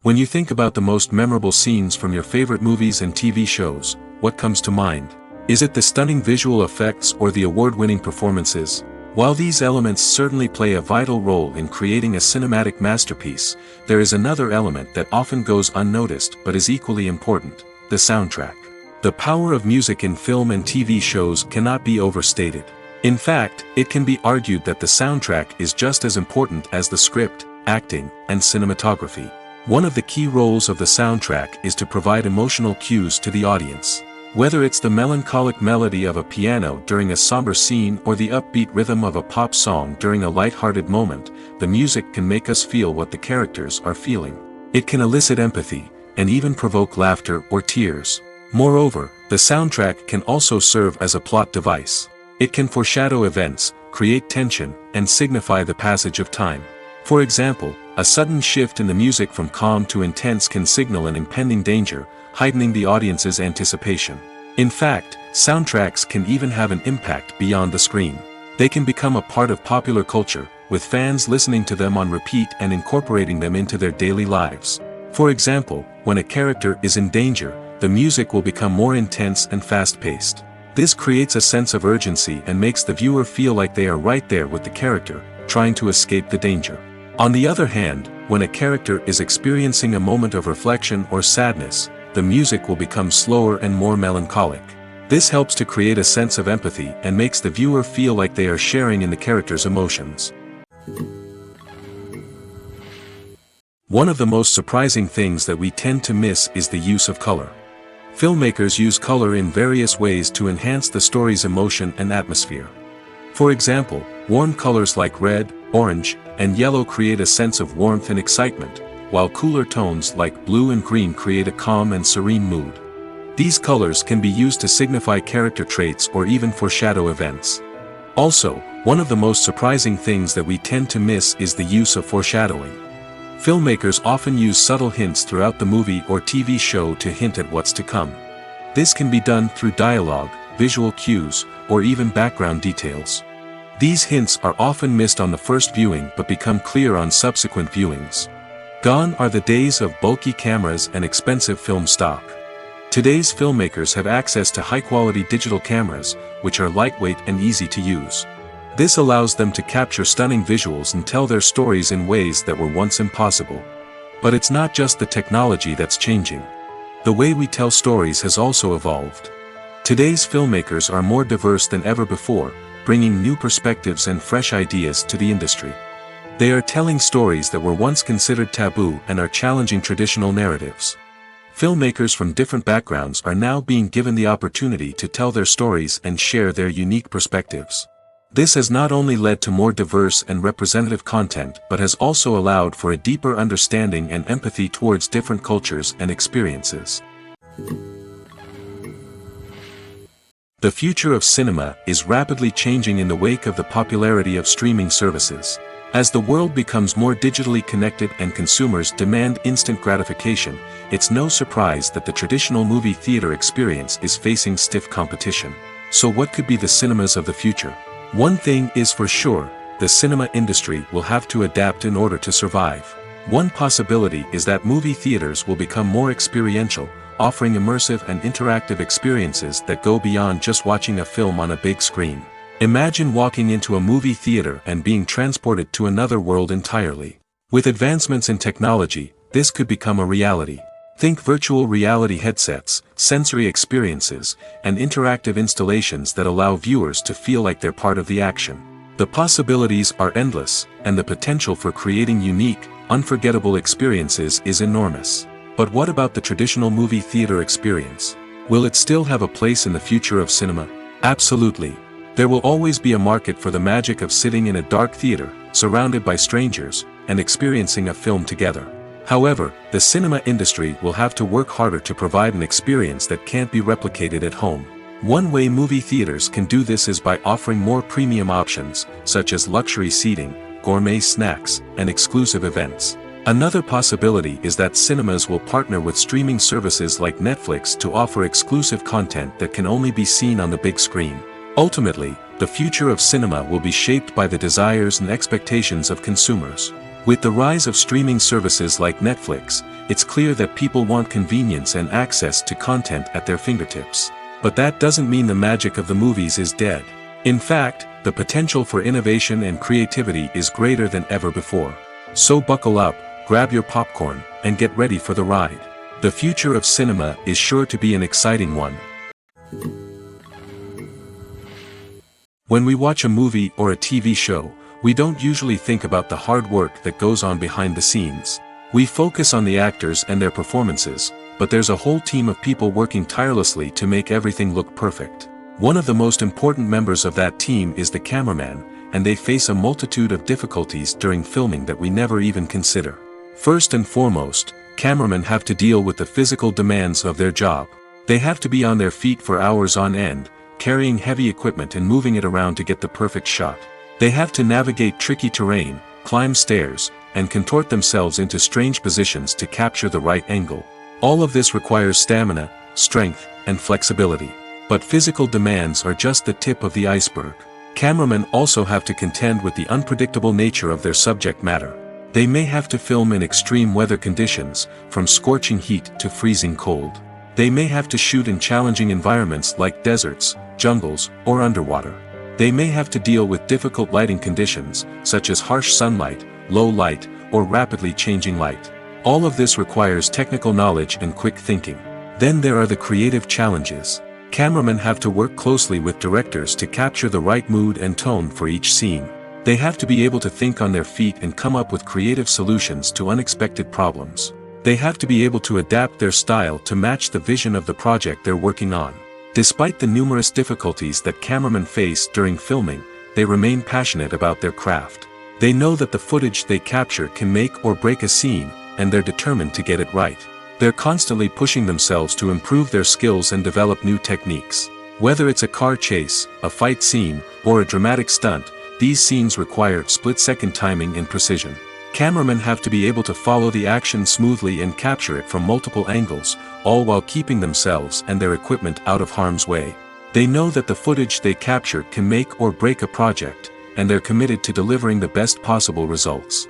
When you think about the most memorable scenes from your favorite movies and TV shows, what comes to mind? Is it the stunning visual effects or the award-winning performances? While these elements certainly play a vital role in creating a cinematic masterpiece, there is another element that often goes unnoticed but is equally important: the soundtrack. The power of music in film and TV shows cannot be overstated. In fact, it can be argued that the soundtrack is just as important as the script, acting, and cinematography. One of the key roles of the soundtrack is to provide emotional cues to the audience. Whether it's the melancholic melody of a piano during a somber scene or the upbeat rhythm of a pop song during a light-hearted moment, the music can make us feel what the characters are feeling. It can elicit empathy, and even provoke laughter or tears. Moreover, the soundtrack can also serve as a plot device. It can foreshadow events, create tension, and signify the passage of time. For example, a sudden shift in the music from calm to intense can signal an impending danger, heightening the audience's anticipation. In fact, soundtracks can even have an impact beyond the screen. They can become a part of popular culture, with fans listening to them on repeat and incorporating them into their daily lives. For example, when a character is in danger, the music will become more intense and fast-paced. This creates a sense of urgency and makes the viewer feel like they are right there with the character, trying to escape the danger. On the other hand, when a character is experiencing a moment of reflection or sadness, the music will become slower and more melancholic. This helps to create a sense of empathy and makes the viewer feel like they are sharing in the character's emotions. One of the most surprising things that we tend to miss is the use of color. Filmmakers use color in various ways to enhance the story's emotion and atmosphere. For example, warm colors like red, orange, and yellow create a sense of warmth and excitement, while cooler tones like blue and green create a calm and serene mood. These colors can be used to signify character traits or even foreshadow events. Also, one of the most surprising things that we tend to miss is the use of foreshadowing. Filmmakers often use subtle hints throughout the movie or TV show to hint at what's to come. This can be done through dialogue, visual cues, or even background details. These hints are often missed on the first viewing but become clear on subsequent viewings. Gone are the days of bulky cameras and expensive film stock. Today's filmmakers have access to high-quality digital cameras, which are lightweight and easy to use. This allows them to capture stunning visuals and tell their stories in ways that were once impossible. But it's not just the technology that's changing. The way we tell stories has also evolved. Today's filmmakers are more diverse than ever before, bringing new perspectives and fresh ideas to the industry. They are telling stories that were once considered taboo and are challenging traditional narratives. Filmmakers from different backgrounds are now being given the opportunity to tell their stories and share their unique perspectives. This has not only led to more diverse and representative content but has also allowed for a deeper understanding and empathy towards different cultures and experiences. The future of cinema is rapidly changing in the wake of the popularity of streaming services. As the world becomes more digitally connected and consumers demand instant gratification, it's no surprise that the traditional movie theater experience is facing stiff competition. So what could be the cinemas of the future? One thing is for sure, the cinema industry will have to adapt in order to survive. One possibility is that movie theaters will become more experiential, offering immersive and interactive experiences that go beyond just watching a film on a big screen. Imagine walking into a movie theater and being transported to another world entirely. With advancements in technology, this could become a reality. Think virtual reality headsets, sensory experiences, and interactive installations that allow viewers to feel like they're part of the action. The possibilities are endless, and the potential for creating unique, unforgettable experiences is enormous. But what about the traditional movie theater experience? Will it still have a place in the future of cinema? Absolutely. There will always be a market for the magic of sitting in a dark theater, surrounded by strangers, and experiencing a film together. However, the cinema industry will have to work harder to provide an experience that can't be replicated at home. One way movie theaters can do this is by offering more premium options, such as luxury seating, gourmet snacks, and exclusive events. Another possibility is that cinemas will partner with streaming services like Netflix to offer exclusive content that can only be seen on the big screen. Ultimately, the future of cinema will be shaped by the desires and expectations of consumers. With the rise of streaming services like Netflix, it's clear that people want convenience and access to content at their fingertips. But that doesn't mean the magic of the movies is dead. In fact, the potential for innovation and creativity is greater than ever before. So buckle up, grab your popcorn, and get ready for the ride. The future of cinema is sure to be an exciting one. When we watch a movie or a TV show, we don't usually think about the hard work that goes on behind the scenes. We focus on the actors and their performances, but there's a whole team of people working tirelessly to make everything look perfect. One of the most important members of that team is the cameraman, and they face a multitude of difficulties during filming that we never even consider. First and foremost, cameramen have to deal with the physical demands of their job. They have to be on their feet for hours on end, carrying heavy equipment and moving it around to get the perfect shot. They have to navigate tricky terrain, climb stairs, and contort themselves into strange positions to capture the right angle. All of this requires stamina, strength, and flexibility. But physical demands are just the tip of the iceberg. Cameramen also have to contend with the unpredictable nature of their subject matter. They may have to film in extreme weather conditions, from scorching heat to freezing cold. They may have to shoot in challenging environments like deserts, jungles, or underwater. They may have to deal with difficult lighting conditions, such as harsh sunlight, low light, or rapidly changing light. All of this requires technical knowledge and quick thinking. Then there are the creative challenges. Cameramen have to work closely with directors to capture the right mood and tone for each scene. They have to be able to think on their feet and come up with creative solutions to unexpected problems. They have to be able to adapt their style to match the vision of the project they're working on. Despite the numerous difficulties that cameramen face during filming, they remain passionate about their craft. They know that the footage they capture can make or break a scene, and they're determined to get it right. They're constantly pushing themselves to improve their skills and develop new techniques. Whether it's a car chase, a fight scene, or a dramatic stunt, these scenes require split-second timing and precision. Cameramen have to be able to follow the action smoothly and capture it from multiple angles, all while keeping themselves and their equipment out of harm's way. They know that the footage they capture can make or break a project, and they're committed to delivering the best possible results.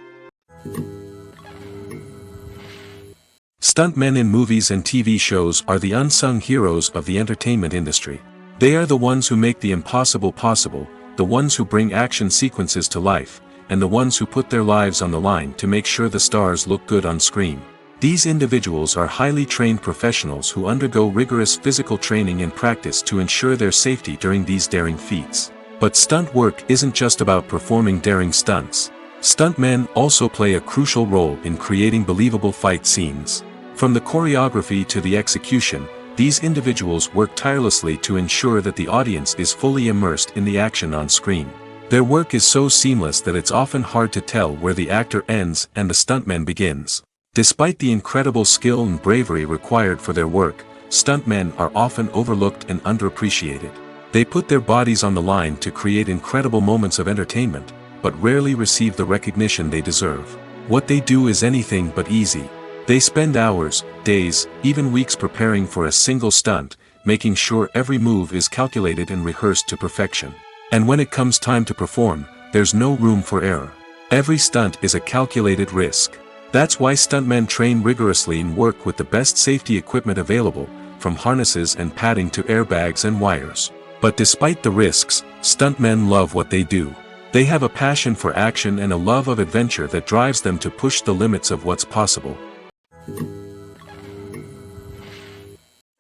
Stuntmen in movies and TV shows are the unsung heroes of the entertainment industry. They are the ones who make the impossible possible, the ones who bring action sequences to life, and the ones who put their lives on the line to make sure the stars look good on screen. These individuals are highly trained professionals who undergo rigorous physical training and practice to ensure their safety during these daring feats. But stunt work isn't just about performing daring stunts. Stuntmen also play a crucial role in creating believable fight scenes. From the choreography to the execution, these individuals work tirelessly to ensure that the audience is fully immersed in the action on screen. Their work is so seamless that it's often hard to tell where the actor ends and the stuntman begins. Despite the incredible skill and bravery required for their work, stuntmen are often overlooked and underappreciated. They put their bodies on the line to create incredible moments of entertainment, but rarely receive the recognition they deserve. What they do is anything but easy. They spend hours, days, even weeks preparing for a single stunt, making sure every move is calculated and rehearsed to perfection. And when it comes time to perform, there's no room for error. Every stunt is a calculated risk. That's why stuntmen train rigorously and work with the best safety equipment available, from harnesses and padding to airbags and wires. But despite the risks, stuntmen love what they do. They have a passion for action and a love of adventure that drives them to push the limits of what's possible.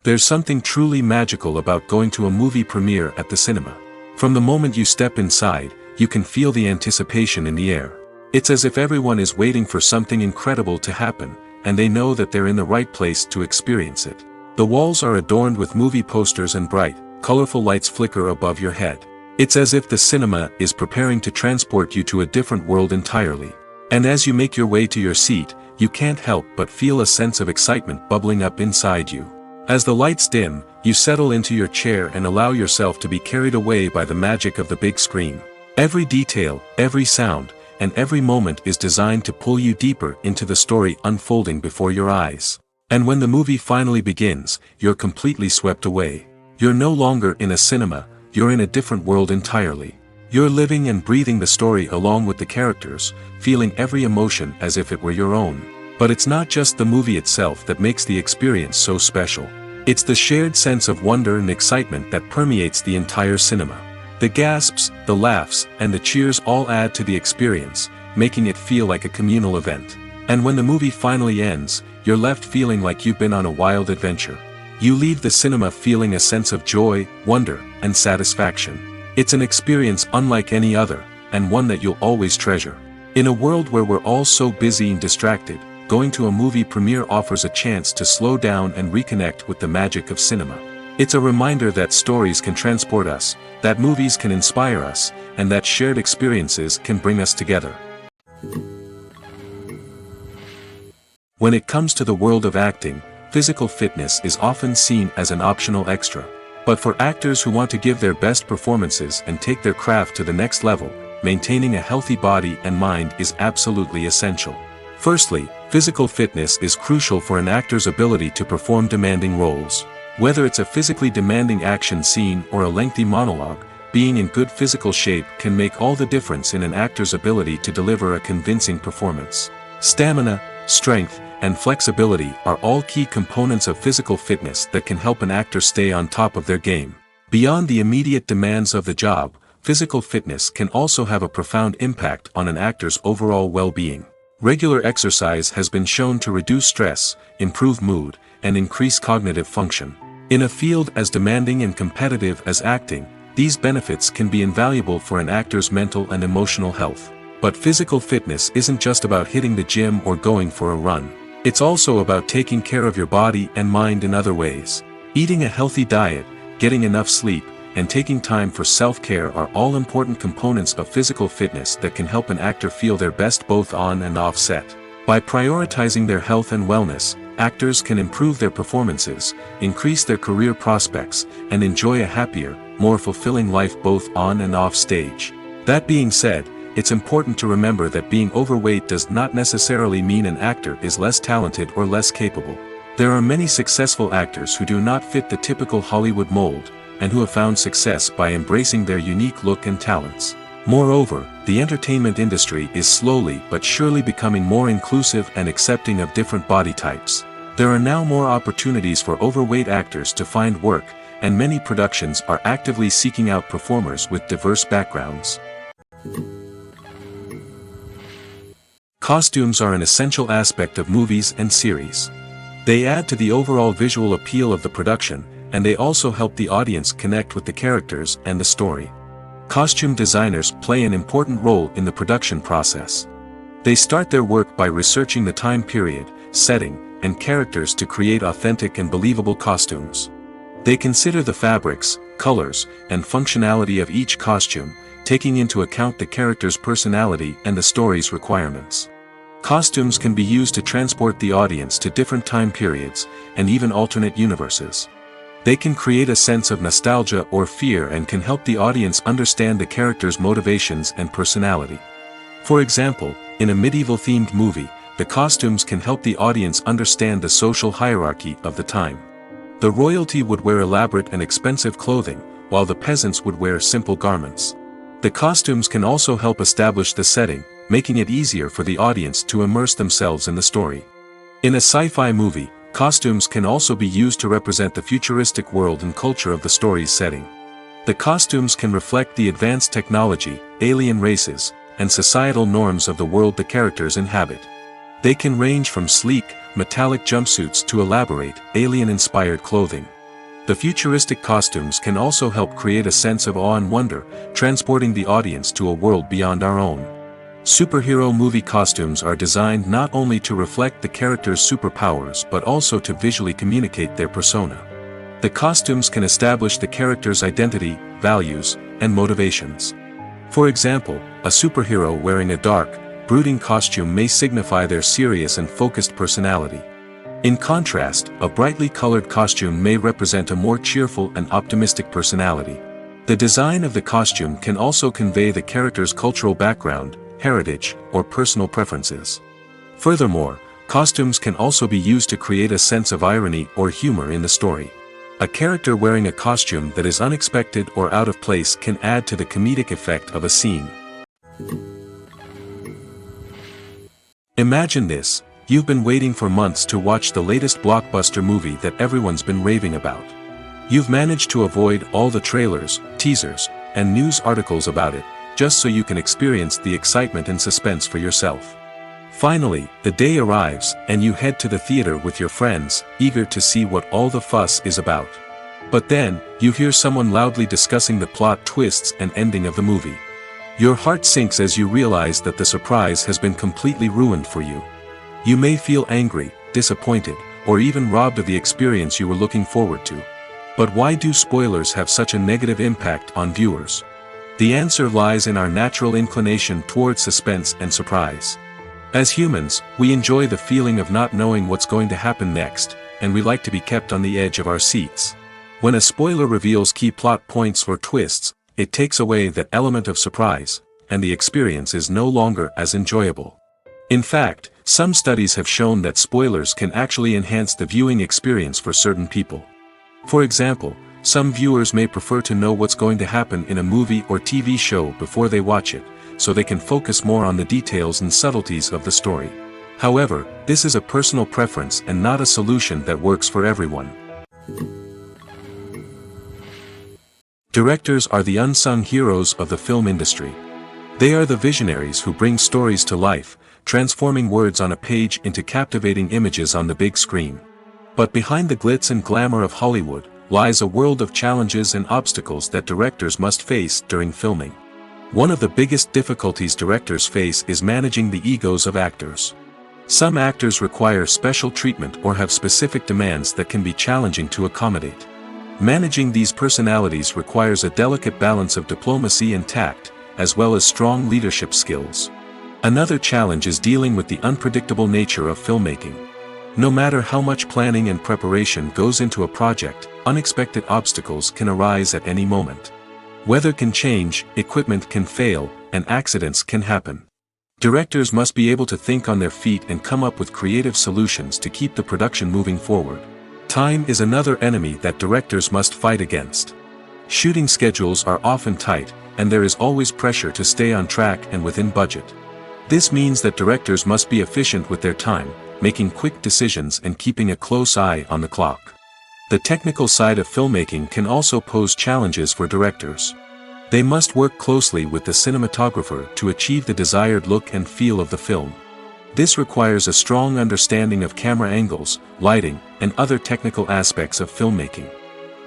There's something truly magical about going to a movie premiere at the cinema. From the moment you step inside, you can feel the anticipation in the air. It's as if everyone is waiting for something incredible to happen, and they know that they're in the right place to experience it. The walls are adorned with movie posters and bright, colorful lights flicker above your head. It's as if the cinema is preparing to transport you to a different world entirely. And as you make your way to your seat, you can't help but feel a sense of excitement bubbling up inside you. As the lights dim, you settle into your chair and allow yourself to be carried away by the magic of the big screen. Every detail, every sound, and every moment is designed to pull you deeper into the story unfolding before your eyes. And when the movie finally begins, you're completely swept away. You're no longer in a cinema, you're in a different world entirely. You're living and breathing the story along with the characters, feeling every emotion as if it were your own. But it's not just the movie itself that makes the experience so special. It's the shared sense of wonder and excitement that permeates the entire cinema. The gasps, the laughs, and the cheers all add to the experience, making it feel like a communal event. And when the movie finally ends, you're left feeling like you've been on a wild adventure. You leave the cinema feeling a sense of joy, wonder, and satisfaction. It's an experience unlike any other, and one that you'll always treasure. In a world where we're all so busy and distracted, going to a movie premiere offers a chance to slow down and reconnect with the magic of cinema. It's a reminder that stories can transport us, that movies can inspire us, and that shared experiences can bring us together. When it comes to the world of acting, physical fitness is often seen as an optional extra. But for actors who want to give their best performances and take their craft to the next level, maintaining a healthy body and mind is absolutely essential. Firstly, physical fitness is crucial for an actor's ability to perform demanding roles. Whether it's a physically demanding action scene or a lengthy monologue, being in good physical shape can make all the difference in an actor's ability to deliver a convincing performance. Stamina, strength, and flexibility are all key components of physical fitness that can help an actor stay on top of their game. Beyond the immediate demands of the job, physical fitness can also have a profound impact on an actor's overall well-being. Regular exercise has been shown to reduce stress, improve mood, and increase cognitive function. In a field as demanding and competitive as acting, these benefits can be invaluable for an actor's mental and emotional health. But physical fitness isn't just about hitting the gym or going for a run. It's also about taking care of your body and mind in other ways. Eating a healthy diet, getting enough sleep, and taking time for self-care are all important components of physical fitness that can help an actor feel their best both on and off set. By prioritizing their health and wellness, actors can improve their performances, increase their career prospects, and enjoy a happier, more fulfilling life both on and off stage. That being said, it's important to remember that being overweight does not necessarily mean an actor is less talented or less capable. There are many successful actors who do not fit the typical Hollywood mold, and who have found success by embracing their unique look and talents. Moreover, the entertainment industry is slowly but surely becoming more inclusive and accepting of different body types. There are now more opportunities for overweight actors to find work, and many productions are actively seeking out performers with diverse backgrounds. Costumes are an essential aspect of movies and series. They add to the overall visual appeal of the production, and they also help the audience connect with the characters and the story. Costume designers play an important role in the production process. They start their work by researching the time period, setting, and characters to create authentic and believable costumes. They consider the fabrics, colors, and functionality of each costume, taking into account the character's personality and the story's requirements. Costumes can be used to transport the audience to different time periods, and even alternate universes. They can create a sense of nostalgia or fear and can help the audience understand the character's motivations and personality. For example, in a medieval-themed movie, the costumes can help the audience understand the social hierarchy of the time. The royalty would wear elaborate and expensive clothing, while the peasants would wear simple garments. The costumes can also help establish the setting, making it easier for the audience to immerse themselves in the story. In a sci-fi movie, costumes can also be used to represent the futuristic world and culture of the story's setting. The costumes can reflect the advanced technology, alien races, and societal norms of the world the characters inhabit. They can range from sleek, metallic jumpsuits to elaborate, alien-inspired clothing. The futuristic costumes can also help create a sense of awe and wonder, transporting the audience to a world beyond our own. Superhero movie costumes are designed not only to reflect the character's superpowers but also to visually communicate their persona. The costumes can establish the character's identity, values, and motivations. For example, a superhero wearing a dark, brooding costume may signify their serious and focused personality. In contrast, a brightly colored costume may represent a more cheerful and optimistic personality. The design of the costume can also convey the character's cultural background, heritage, or personal preferences. Furthermore, costumes can also be used to create a sense of irony or humor in the story. A character wearing a costume that is unexpected or out of place can add to the comedic effect of a scene. Imagine this: you've been waiting for months to watch the latest blockbuster movie that everyone's been raving about. You've managed to avoid all the trailers, teasers, and news articles about it, just so you can experience the excitement and suspense for yourself. Finally, the day arrives, and you head to the theater with your friends, eager to see what all the fuss is about. But then, you hear someone loudly discussing the plot twists and ending of the movie. Your heart sinks as you realize that the surprise has been completely ruined for you. You may feel angry, disappointed, or even robbed of the experience you were looking forward to. But why do spoilers have such a negative impact on viewers? The answer lies in our natural inclination toward suspense and surprise. As humans, we enjoy the feeling of not knowing what's going to happen next, and we like to be kept on the edge of our seats. When a spoiler reveals key plot points or twists, it takes away that element of surprise, and the experience is no longer as enjoyable. In fact, some studies have shown that spoilers can actually enhance the viewing experience for certain people. For example, Some viewers may prefer to know what's going to happen in a movie or TV show before they watch it, so they can focus more on the details and subtleties of the story. However, this is a personal preference and not a solution that works for everyone. Directors are the unsung heroes of the film industry. They are the visionaries who bring stories to life, transforming words on a page into captivating images on the big screen. But behind the glitz and glamour of Hollywood, lies a world of challenges and obstacles that directors must face during filming. One of the biggest difficulties directors face is managing the egos of actors. Some actors require special treatment or have specific demands that can be challenging to accommodate. Managing these personalities requires a delicate balance of diplomacy and tact, as well as strong leadership skills. Another challenge is dealing with the unpredictable nature of filmmaking. No matter how much planning and preparation goes into a project, unexpected obstacles can arise at any moment. Weather can change, equipment can fail, and accidents can happen. Directors must be able to think on their feet and come up with creative solutions to keep the production moving forward. Time is another enemy that directors must fight against. Shooting schedules are often tight, and there is always pressure to stay on track and within budget. This means that directors must be efficient with their time, making quick decisions and keeping a close eye on the clock. The technical side of filmmaking can also pose challenges for directors. They must work closely with the cinematographer to achieve the desired look and feel of the film. This requires a strong understanding of camera angles, lighting, and other technical aspects of filmmaking.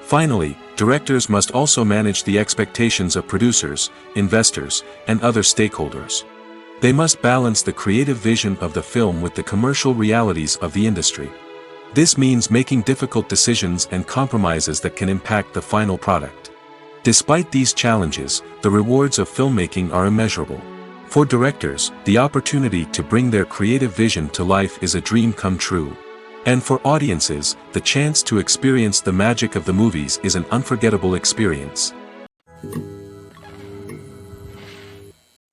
Finally, directors must also manage the expectations of producers, investors, and other stakeholders. They must balance the creative vision of the film with the commercial realities of the industry. This means making difficult decisions and compromises that can impact the final product. Despite these challenges, the rewards of filmmaking are immeasurable. For directors, the opportunity to bring their creative vision to life is a dream come true. And for audiences, the chance to experience the magic of the movies is an unforgettable experience.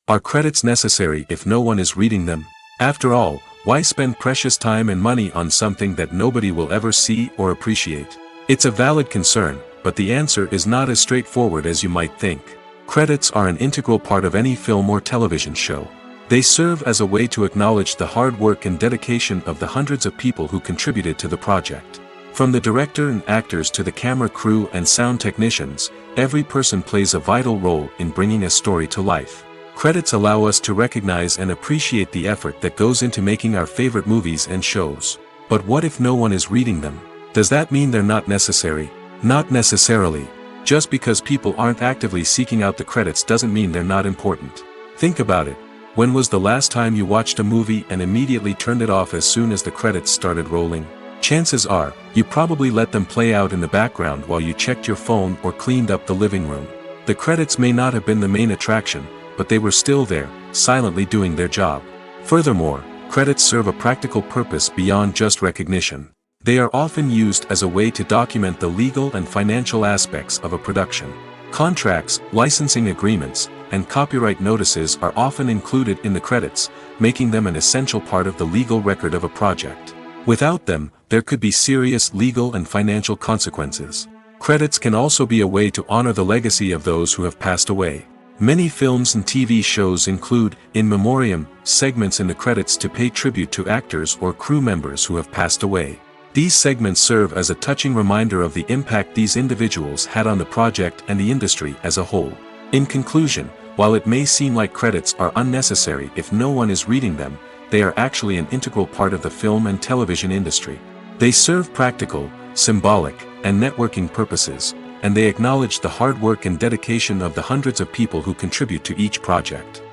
Are credits necessary if no one is reading them? After all, why spend precious time and money on something that nobody will ever see or appreciate? It's a valid concern, but the answer is not as straightforward as you might think. Credits are an integral part of any film or television show. They serve as a way to acknowledge the hard work and dedication of the hundreds of people who contributed to the project. From the director and actors to the camera crew and sound technicians, every person plays a vital role in bringing a story to life. Credits allow us to recognize and appreciate the effort that goes into making our favorite movies and shows. But what if no one is reading them? Does that mean they're not necessary? Not necessarily. Just because people aren't actively seeking out the credits doesn't mean they're not important. Think about it. When was the last time you watched a movie and immediately turned it off as soon as the credits started rolling? Chances are, you probably let them play out in the background while you checked your phone or cleaned up the living room. The credits may not have been the main attraction, but they were still there, silently doing their job. Furthermore, credits serve a practical purpose beyond just recognition. They are often used as a way to document the legal and financial aspects of a production. Contracts, licensing agreements, and copyright notices are often included in the credits, making them an essential part of the legal record of a project. Without them, there could be serious legal and financial consequences. Credits can also be a way to honor the legacy of those who have passed away. Many films and TV shows include, in memoriam, segments in the credits to pay tribute to actors or crew members who have passed away. These segments serve as a touching reminder of the impact these individuals had on the project and the industry as a whole. In conclusion, while it may seem like credits are unnecessary if no one is reading them, they are actually an integral part of the film and television industry. They serve practical, symbolic, and networking purposes, and they acknowledge the hard work and dedication of the hundreds of people who contribute to each project.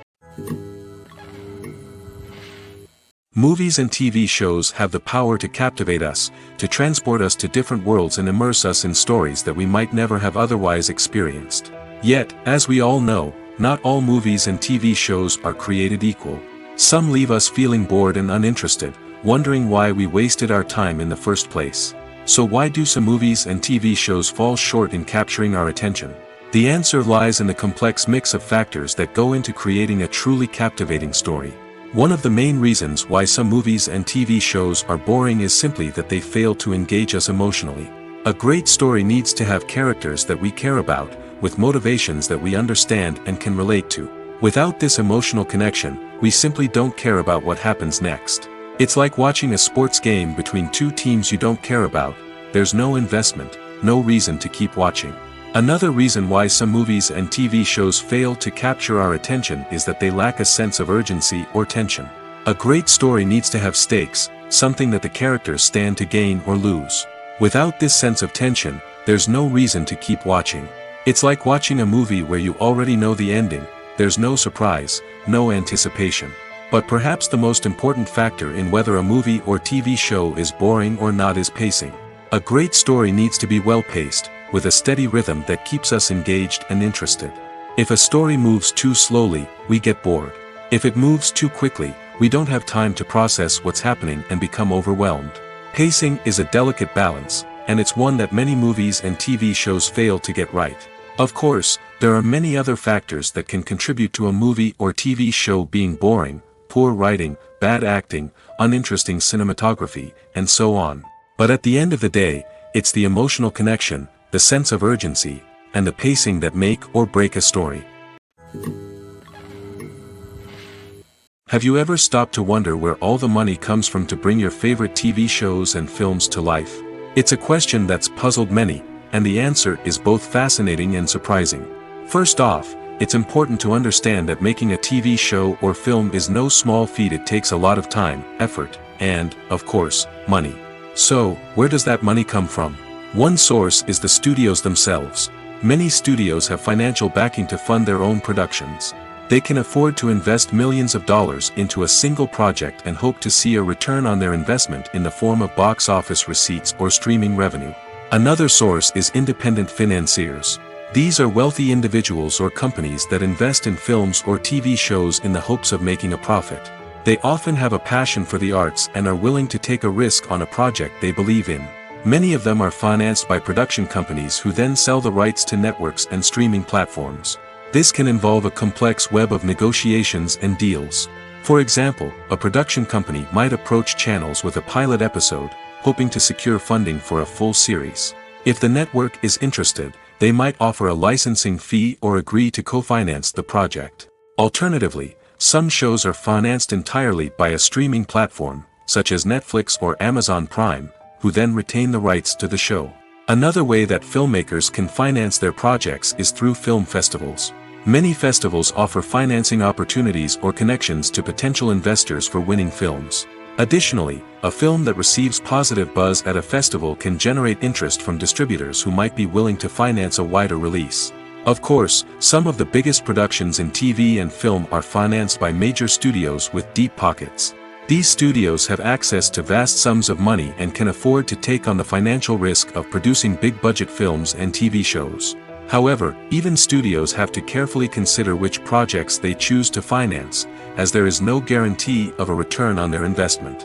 Movies and TV shows have the power to captivate us, to transport us to different worlds and immerse us in stories that we might never have otherwise experienced. Yet, as we all know, not all movies and TV shows are created equal. Some leave us feeling bored and uninterested, wondering why we wasted our time in the first place. So why do some movies and TV shows fall short in capturing our attention? The answer lies in the complex mix of factors that go into creating a truly captivating story. One of the main reasons why some movies and TV shows are boring is simply that they fail to engage us emotionally. A great story needs to have characters that we care about, with motivations that we understand and can relate to. Without this emotional connection, we simply don't care about what happens next. It's like watching a sports game between two teams you don't care about. There's no investment, no reason to keep watching. Another reason why some movies and TV shows fail to capture our attention is that they lack a sense of urgency or tension. A great story needs to have stakes, something that the characters stand to gain or lose. Without this sense of tension, there's no reason to keep watching. It's like watching a movie where you already know the ending. There's no surprise, no anticipation. But perhaps the most important factor in whether a movie or TV show is boring or not is pacing. A great story needs to be well-paced, with a steady rhythm that keeps us engaged and interested. If a story moves too slowly, we get bored. If it moves too quickly, we don't have time to process what's happening and become overwhelmed. Pacing is a delicate balance, and it's one that many movies and TV shows fail to get right. Of course, there are many other factors that can contribute to a movie or TV show being boring: poor writing, bad acting, uninteresting cinematography, and so on. But at the end of the day, it's the emotional connection, the sense of urgency, and the pacing that make or break a story. Have you ever stopped to wonder where all the money comes from to bring your favorite TV shows and films to life? It's a question that's puzzled many, and the answer is both fascinating and surprising. First off, it's important to understand that making a TV show or film is no small feat. It takes a lot of time, effort, and, of course, money. So, where does that money come from? One source is the studios themselves. Many studios have financial backing to fund their own productions. They can afford to invest millions of dollars into a single project and hope to see a return on their investment in the form of box office receipts or streaming revenue. Another source is independent financiers. These are wealthy individuals or companies that invest in films or TV shows in the hopes of making a profit. They often have a passion for the arts and are willing to take a risk on a project they believe in. Many of them are financed by production companies who then sell the rights to networks and streaming platforms. This can involve a complex web of negotiations and deals. For example, a production company might approach channels with a pilot episode, hoping to secure funding for a full series. If the network is interested, they might offer a licensing fee or agree to co-finance the project. Alternatively, some shows are financed entirely by a streaming platform, such as Netflix or Amazon Prime, who then retain the rights to the show. Another way that filmmakers can finance their projects is through film festivals. Many festivals offer financing opportunities or connections to potential investors for winning films. Additionally, a film that receives positive buzz at a festival can generate interest from distributors who might be willing to finance a wider release. Of course, some of the biggest productions in TV and film are financed by major studios with deep pockets. These studios have access to vast sums of money and can afford to take on the financial risk of producing big-budget films and TV shows. However, even studios have to carefully consider which projects they choose to finance, as there is no guarantee of a return on their investment.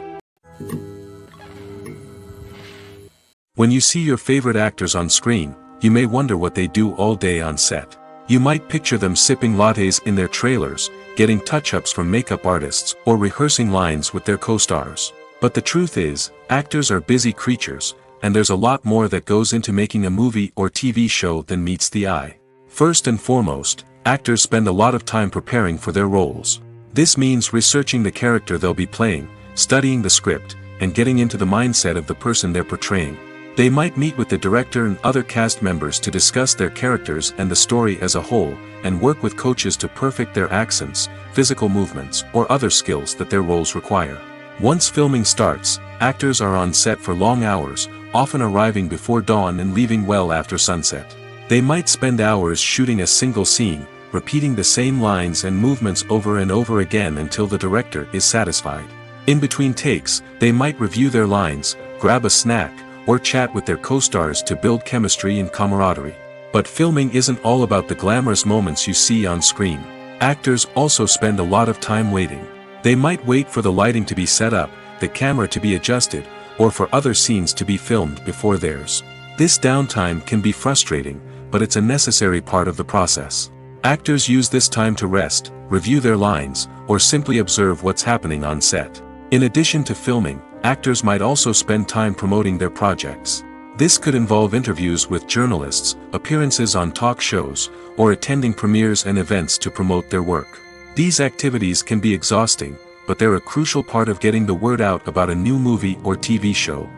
When you see your favorite actors on screen, you may wonder what they do all day on set. You might picture them sipping lattes in their trailers, getting touch-ups from makeup artists, or rehearsing lines with their co-stars. But the truth is, actors are busy creatures, and there's a lot more that goes into making a movie or TV show than meets the eye. First and foremost, actors spend a lot of time preparing for their roles. This means researching the character they'll be playing, studying the script, and getting into the mindset of the person they're portraying. They might meet with the director and other cast members to discuss their characters and the story as a whole, and work with coaches to perfect their accents, physical movements, or other skills that their roles require. Once filming starts, actors are on set for long hours, often arriving before dawn and leaving well after sunset. They might spend hours shooting a single scene, repeating the same lines and movements over and over again until the director is satisfied. In between takes, they might review their lines, grab a snack, or chat with their co-stars to build chemistry and camaraderie. But filming isn't all about the glamorous moments you see on screen. Actors also spend a lot of time waiting. They might wait for the lighting to be set up, the camera to be adjusted, or for other scenes to be filmed before theirs. This downtime can be frustrating, but it's a necessary part of the process. Actors use this time to rest, review their lines, or simply observe what's happening on set. In addition to filming, actors might also spend time promoting their projects. This could involve interviews with journalists, appearances on talk shows, or attending premieres and events to promote their work. These activities can be exhausting, but they're a crucial part of getting the word out about a new movie or TV show.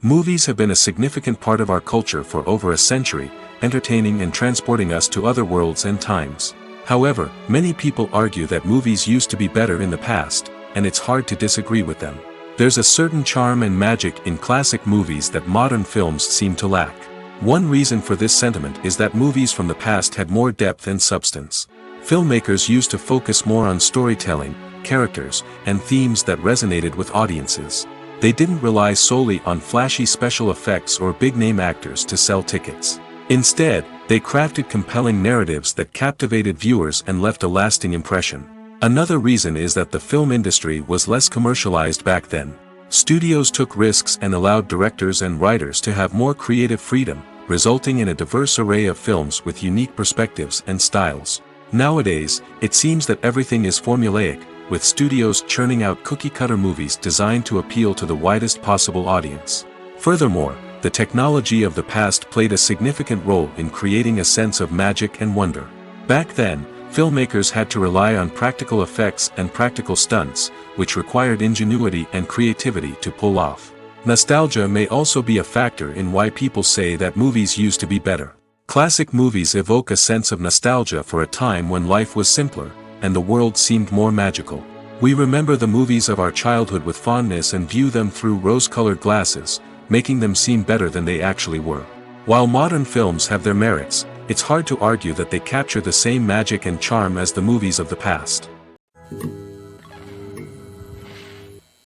Movies have been a significant part of our culture for over a century, entertaining and transporting us to other worlds and times. However, many people argue that movies used to be better in the past, and it's hard to disagree with them. There's a certain charm and magic in classic movies that modern films seem to lack. One reason for this sentiment is that movies from the past had more depth and substance. Filmmakers used to focus more on storytelling, characters, and themes that resonated with audiences. They didn't rely solely on flashy special effects or big-name actors to sell tickets. Instead, they crafted compelling narratives that captivated viewers and left a lasting impression. Another reason is that the film industry was less commercialized back then. Studios took risks and allowed directors and writers to have more creative freedom, resulting in a diverse array of films with unique perspectives and styles. Nowadays, it seems that everything is formulaic, with studios churning out cookie-cutter movies designed to appeal to the widest possible audience. Furthermore, the technology of the past played a significant role in creating a sense of magic and wonder. Back then, filmmakers had to rely on practical effects and practical stunts, which required ingenuity and creativity to pull off. Nostalgia may also be a factor in why people say that movies used to be better. Classic movies evoke a sense of nostalgia for a time when life was simpler, and the world seemed more magical. We remember the movies of our childhood with fondness and view them through rose-colored glasses, making them seem better than they actually were. While modern films have their merits, it's hard to argue that they capture the same magic and charm as the movies of the past.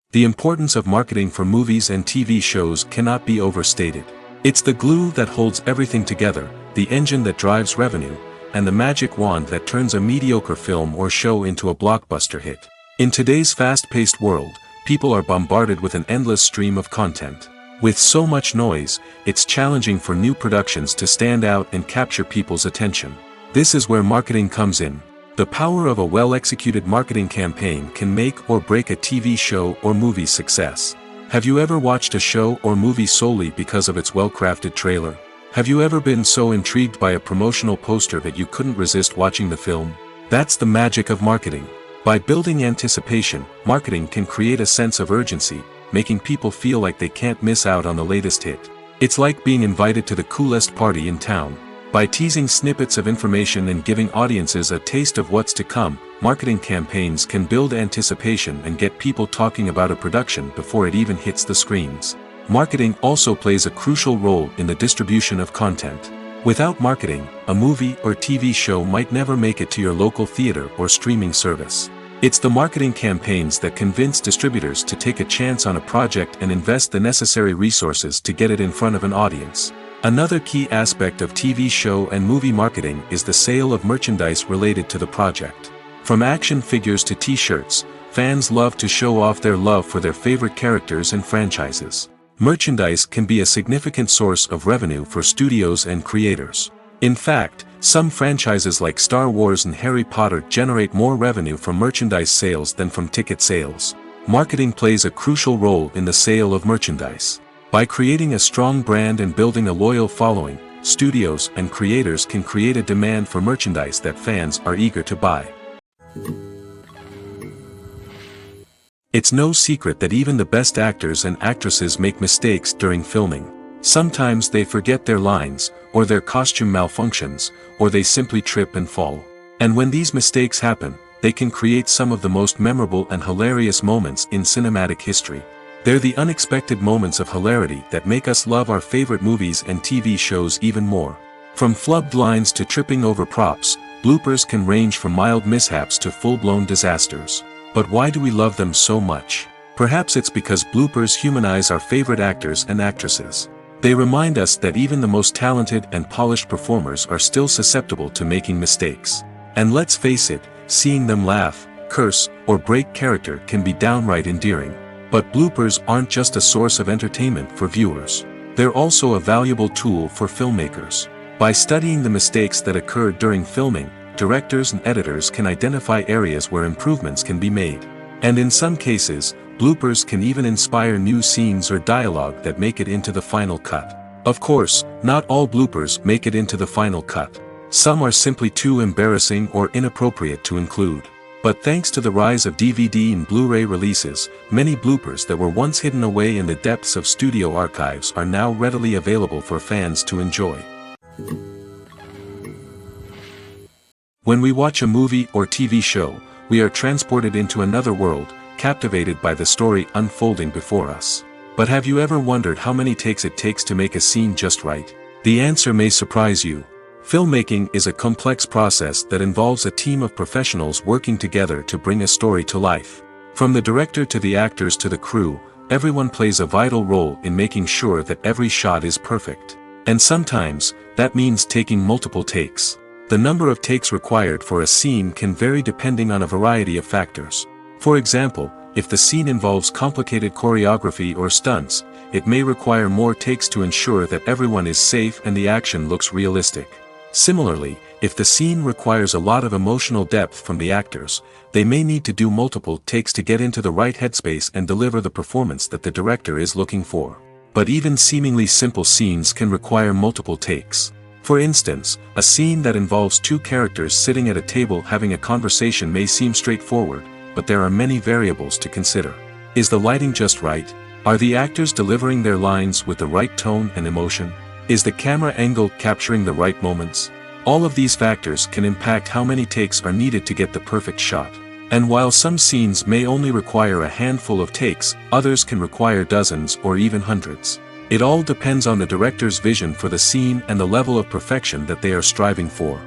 The importance of marketing for movies and TV shows cannot be overstated. It's the glue that holds everything together, the engine that drives revenue, and the magic wand that turns a mediocre film or show into a blockbuster hit. In today's fast-paced world, people are bombarded with an endless stream of content. With so much noise, it's challenging for new productions to stand out and capture people's attention. This is where marketing comes in. The power of a well-executed marketing campaign can make or break a TV show or movie's success. Have you ever watched a show or movie solely because of its well-crafted trailer? Have you ever been so intrigued by a promotional poster that you couldn't resist watching the film? That's the magic of marketing. By building anticipation, marketing can create a sense of urgency, making people feel like they can't miss out on the latest hit. It's like being invited to the coolest party in town. By teasing snippets of information and giving audiences a taste of what's to come, marketing campaigns can build anticipation and get people talking about a production before it even hits the screens. Marketing also plays a crucial role in the distribution of content. Without marketing, a movie or TV show might never make it to your local theater or streaming service. It's the marketing campaigns that convince distributors to take a chance on a project and invest the necessary resources to get it in front of an audience. Another key aspect of TV show and movie marketing is the sale of merchandise related to the project. From action figures to t-shirts, fans love to show off their love for their favorite characters and franchises. Merchandise can be a significant source of revenue for studios and creators. In fact, some franchises like Star Wars and Harry Potter generate more revenue from merchandise sales than from ticket sales. Marketing plays a crucial role in the sale of merchandise. By creating a strong brand and building a loyal following, studios and creators can create a demand for merchandise that fans are eager to buy. It's no secret that even the best actors and actresses make mistakes during filming. Sometimes they forget their lines, or their costume malfunctions, or they simply trip and fall. And when these mistakes happen, they can create some of the most memorable and hilarious moments in cinematic history. They're the unexpected moments of hilarity that make us love our favorite movies and TV shows even more. From flubbed lines to tripping over props, bloopers can range from mild mishaps to full-blown disasters. But why do we love them so much? Perhaps it's because bloopers humanize our favorite actors and actresses. They remind us that even the most talented and polished performers are still susceptible to making mistakes. And let's face it, seeing them laugh, curse, or break character can be downright endearing. But bloopers aren't just a source of entertainment for viewers. They're also a valuable tool for filmmakers. By studying the mistakes that occurred during filming, directors and editors can identify areas where improvements can be made. And in some cases, bloopers can even inspire new scenes or dialogue that make it into the final cut. Of course, not all bloopers make it into the final cut. Some are simply too embarrassing or inappropriate to include. But thanks to the rise of DVD and Blu-ray releases, many bloopers that were once hidden away in the depths of studio archives are now readily available for fans to enjoy. When we watch a movie or TV show, we are transported into another world, captivated by the story unfolding before us. But have you ever wondered how many takes it takes to make a scene just right? The answer may surprise you. Filmmaking is a complex process that involves a team of professionals working together to bring a story to life. From the director to the actors to the crew, everyone plays a vital role in making sure that every shot is perfect. And sometimes, that means taking multiple takes. The number of takes required for a scene can vary depending on a variety of factors. For example, if the scene involves complicated choreography or stunts, it may require more takes to ensure that everyone is safe and the action looks realistic. Similarly, if the scene requires a lot of emotional depth from the actors, they may need to do multiple takes to get into the right headspace and deliver the performance that the director is looking for. But even seemingly simple scenes can require multiple takes. For instance, a scene that involves two characters sitting at a table having a conversation may seem straightforward, but there are many variables to consider. Is the lighting just right? Are the actors delivering their lines with the right tone and emotion? Is the camera angle capturing the right moments? All of these factors can impact how many takes are needed to get the perfect shot. And while some scenes may only require a handful of takes, others can require dozens or even hundreds. It all depends on the director's vision for the scene and the level of perfection that they are striving for.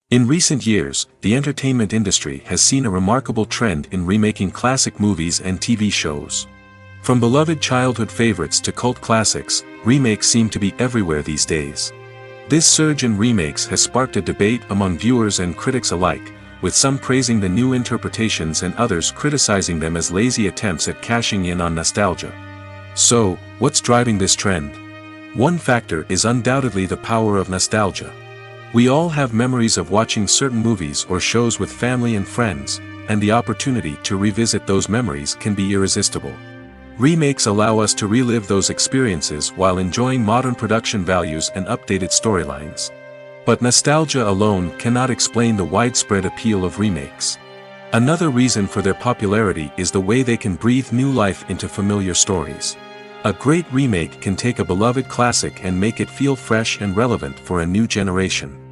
In recent years, the entertainment industry has seen a remarkable trend in remaking classic movies and TV shows. From beloved childhood favorites to cult classics, remakes seem to be everywhere these days. This surge in remakes has sparked a debate among viewers and critics alike, with some praising the new interpretations and others criticizing them as lazy attempts at cashing in on nostalgia. So, what's driving this trend? One factor is undoubtedly the power of nostalgia. We all have memories of watching certain movies or shows with family and friends, and the opportunity to revisit those memories can be irresistible. Remakes allow us to relive those experiences while enjoying modern production values and updated storylines. But nostalgia alone cannot explain the widespread appeal of remakes. Another reason for their popularity is the way they can breathe new life into familiar stories. A great remake can take a beloved classic and make it feel fresh and relevant for a new generation.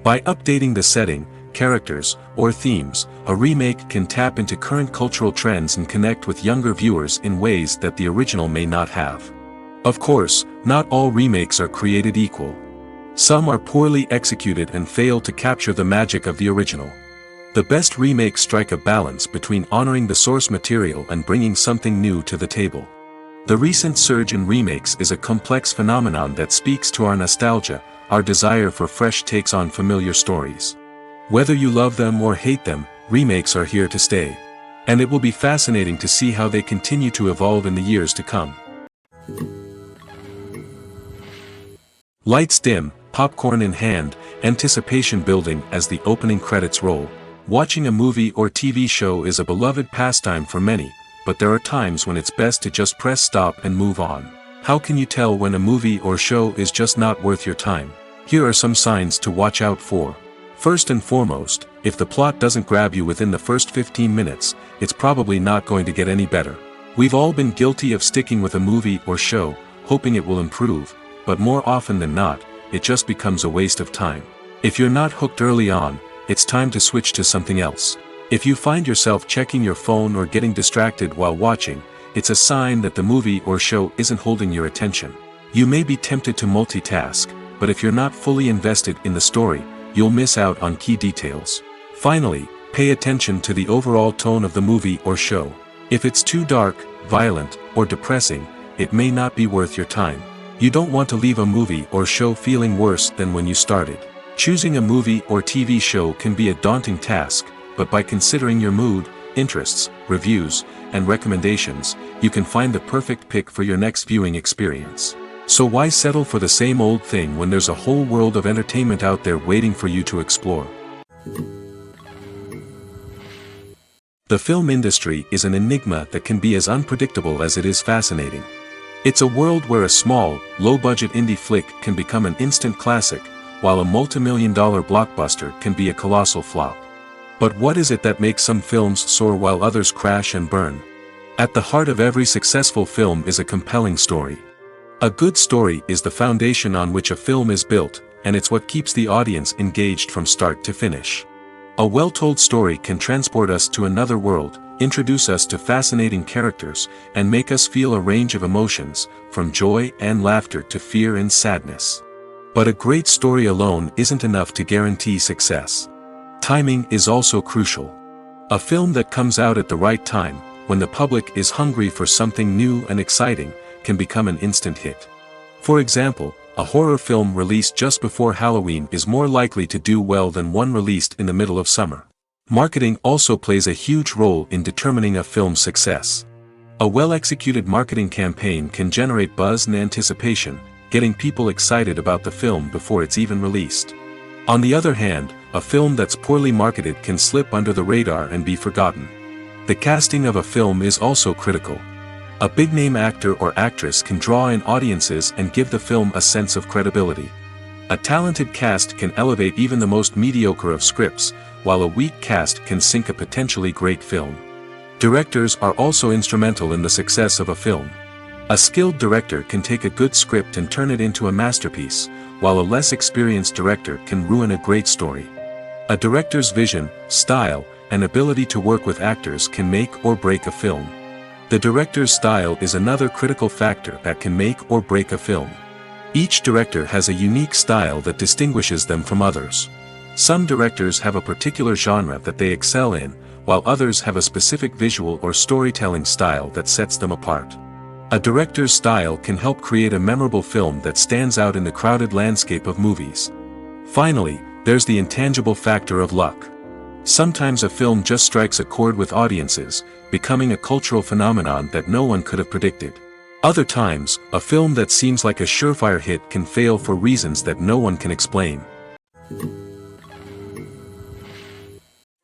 By updating the setting, characters, or themes, a remake can tap into current cultural trends and connect with younger viewers in ways that the original may not have. Of course, not all remakes are created equal. Some are poorly executed and fail to capture the magic of the original. The best remakes strike a balance between honoring the source material and bringing something new to the table. The recent surge in remakes is a complex phenomenon that speaks to our nostalgia, our desire for fresh takes on familiar stories. Whether you love them or hate them, remakes are here to stay. And it will be fascinating to see how they continue to evolve in the years to come. Lights dim, popcorn in hand, anticipation building as the opening credits roll. Watching a movie or TV show is a beloved pastime for many, but there are times when it's best to just press stop and move on. How can you tell when a movie or show is just not worth your time? Here are some signs to watch out for. First and foremost, if the plot doesn't grab you within the first 15 minutes, it's probably not going to get any better. We've all been guilty of sticking with a movie or show, hoping it will improve, but more often than not, it just becomes a waste of time. If you're not hooked early on, it's time to switch to something else. If you find yourself checking your phone or getting distracted while watching, it's a sign that the movie or show isn't holding your attention. You may be tempted to multitask, but if you're not fully invested in the story, you'll miss out on key details. Finally, pay attention to the overall tone of the movie or show. If it's too dark, violent, or depressing, it may not be worth your time. You don't want to leave a movie or show feeling worse than when you started. Choosing a movie or TV show can be a daunting task, but by considering your mood, interests, reviews, and recommendations, you can find the perfect pick for your next viewing experience. So why settle for the same old thing when there's a whole world of entertainment out there waiting for you to explore? The film industry is an enigma that can be as unpredictable as it is fascinating. It's a world where a small, low-budget indie flick can become an instant classic, while a multi-million-dollar blockbuster can be a colossal flop. But what is it that makes some films soar while others crash and burn? At the heart of every successful film is a compelling story. A good story is the foundation on which a film is built, and it's what keeps the audience engaged from start to finish. A well-told story can transport us to another world, introduce us to fascinating characters, and make us feel a range of emotions, from joy and laughter to fear and sadness. But a great story alone isn't enough to guarantee success. Timing is also crucial. A film that comes out at the right time, when the public is hungry for something new and exciting, can become an instant hit. For example, a horror film released just before Halloween is more likely to do well than one released in the middle of summer. Marketing also plays a huge role in determining a film's success. A well-executed marketing campaign can generate buzz and anticipation, getting people excited about the film before it's even released. On the other hand, a film that's poorly marketed can slip under the radar and be forgotten. The casting of a film is also critical. A big-name actor or actress can draw in audiences and give the film a sense of credibility. A talented cast can elevate even the most mediocre of scripts, while a weak cast can sink a potentially great film. Directors are also instrumental in the success of a film. A skilled director can take a good script and turn it into a masterpiece, while a less experienced director can ruin a great story. A director's vision, style, and ability to work with actors can make or break a film. The director's style is another critical factor that can make or break a film. Each director has a unique style that distinguishes them from others. Some directors have a particular genre that they excel in, while others have a specific visual or storytelling style that sets them apart. A director's style can help create a memorable film that stands out in the crowded landscape of movies. Finally, there's the intangible factor of luck. Sometimes a film just strikes a chord with audiences, becoming a cultural phenomenon that no one could have predicted. Other times, a film that seems like a surefire hit can fail for reasons that no one can explain.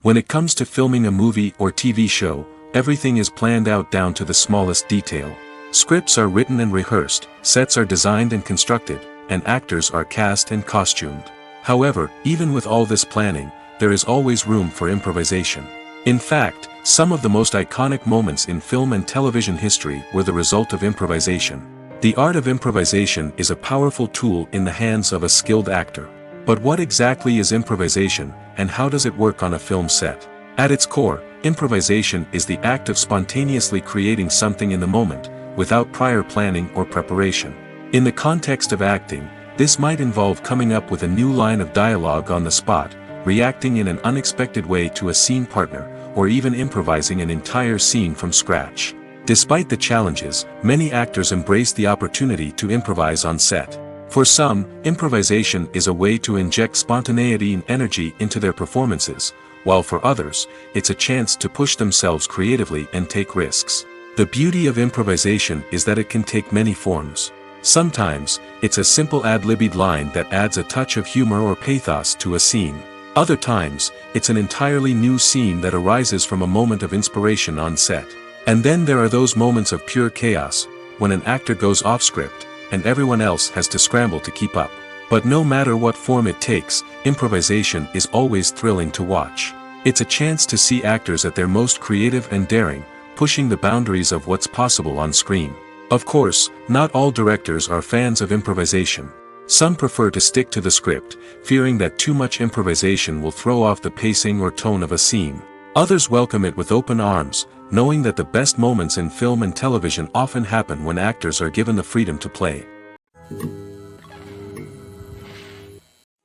When it comes to filming a movie or TV show, everything is planned out down to the smallest detail. Scripts are written and rehearsed, sets are designed and constructed, and actors are cast and costumed. However, even with all this planning, there is always room for improvisation. In fact, some of the most iconic moments in film and television history were the result of improvisation. The art of improvisation is a powerful tool in the hands of a skilled actor. But what exactly is improvisation, and how does it work on a film set? At its core, improvisation is the act of spontaneously creating something in the moment, without prior planning or preparation. In the context of acting, this might involve coming up with a new line of dialogue on the spot, reacting in an unexpected way to a scene partner, or even improvising an entire scene from scratch. Despite the challenges, many actors embrace the opportunity to improvise on set. For some, improvisation is a way to inject spontaneity and energy into their performances, while for others, it's a chance to push themselves creatively and take risks. The beauty of improvisation is that it can take many forms. Sometimes, it's a simple ad-libbed line that adds a touch of humor or pathos to a scene. Other times, it's an entirely new scene that arises from a moment of inspiration on set. And then there are those moments of pure chaos, when an actor goes off script, and everyone else has to scramble to keep up. But no matter what form it takes, improvisation is always thrilling to watch. It's a chance to see actors at their most creative and daring, pushing the boundaries of what's possible on screen. Of course, not all directors are fans of improvisation. Some prefer to stick to the script, fearing that too much improvisation will throw off the pacing or tone of a scene. Others welcome it with open arms, knowing that the best moments in film and television often happen when actors are given the freedom to play.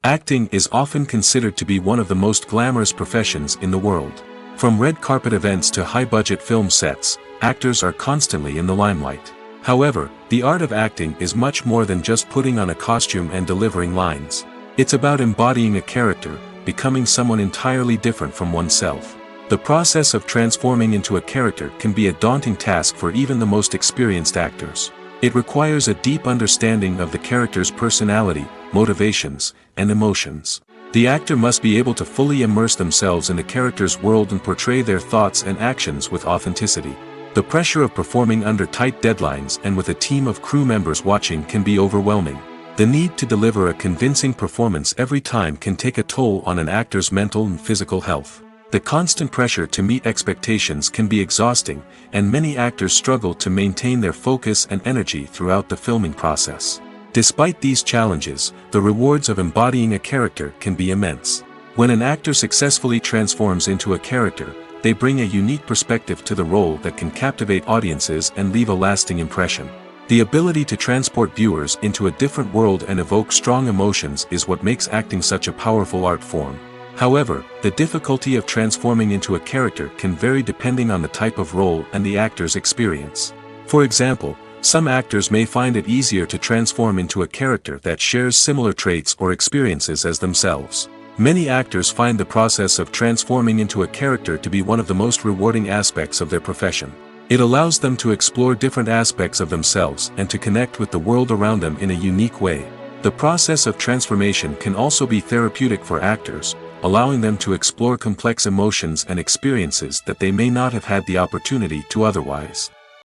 Acting is often considered to be one of the most glamorous professions in the world. From red carpet events to high-budget film sets, actors are constantly in the limelight. However, the art of acting is much more than just putting on a costume and delivering lines. It's about embodying a character, becoming someone entirely different from oneself. The process of transforming into a character can be a daunting task for even the most experienced actors. It requires a deep understanding of the character's personality, motivations, and emotions. The actor must be able to fully immerse themselves in the character's world and portray their thoughts and actions with authenticity. The pressure of performing under tight deadlines and with a team of crew members watching can be overwhelming. The need to deliver a convincing performance every time can take a toll on an actor's mental and physical health. The constant pressure to meet expectations can be exhausting, and many actors struggle to maintain their focus and energy throughout the filming process. Despite these challenges, the rewards of embodying a character can be immense. When an actor successfully transforms into a character, they bring a unique perspective to the role that can captivate audiences and leave a lasting impression. The ability to transport viewers into a different world and evoke strong emotions is what makes acting such a powerful art form. However, the difficulty of transforming into a character can vary depending on the type of role and the actor's experience. For example, some actors may find it easier to transform into a character that shares similar traits or experiences as themselves. Many actors find the process of transforming into a character to be one of the most rewarding aspects of their profession. It allows them to explore different aspects of themselves and to connect with the world around them in a unique way. The process of transformation can also be therapeutic for actors, allowing them to explore complex emotions and experiences that they may not have had the opportunity to otherwise.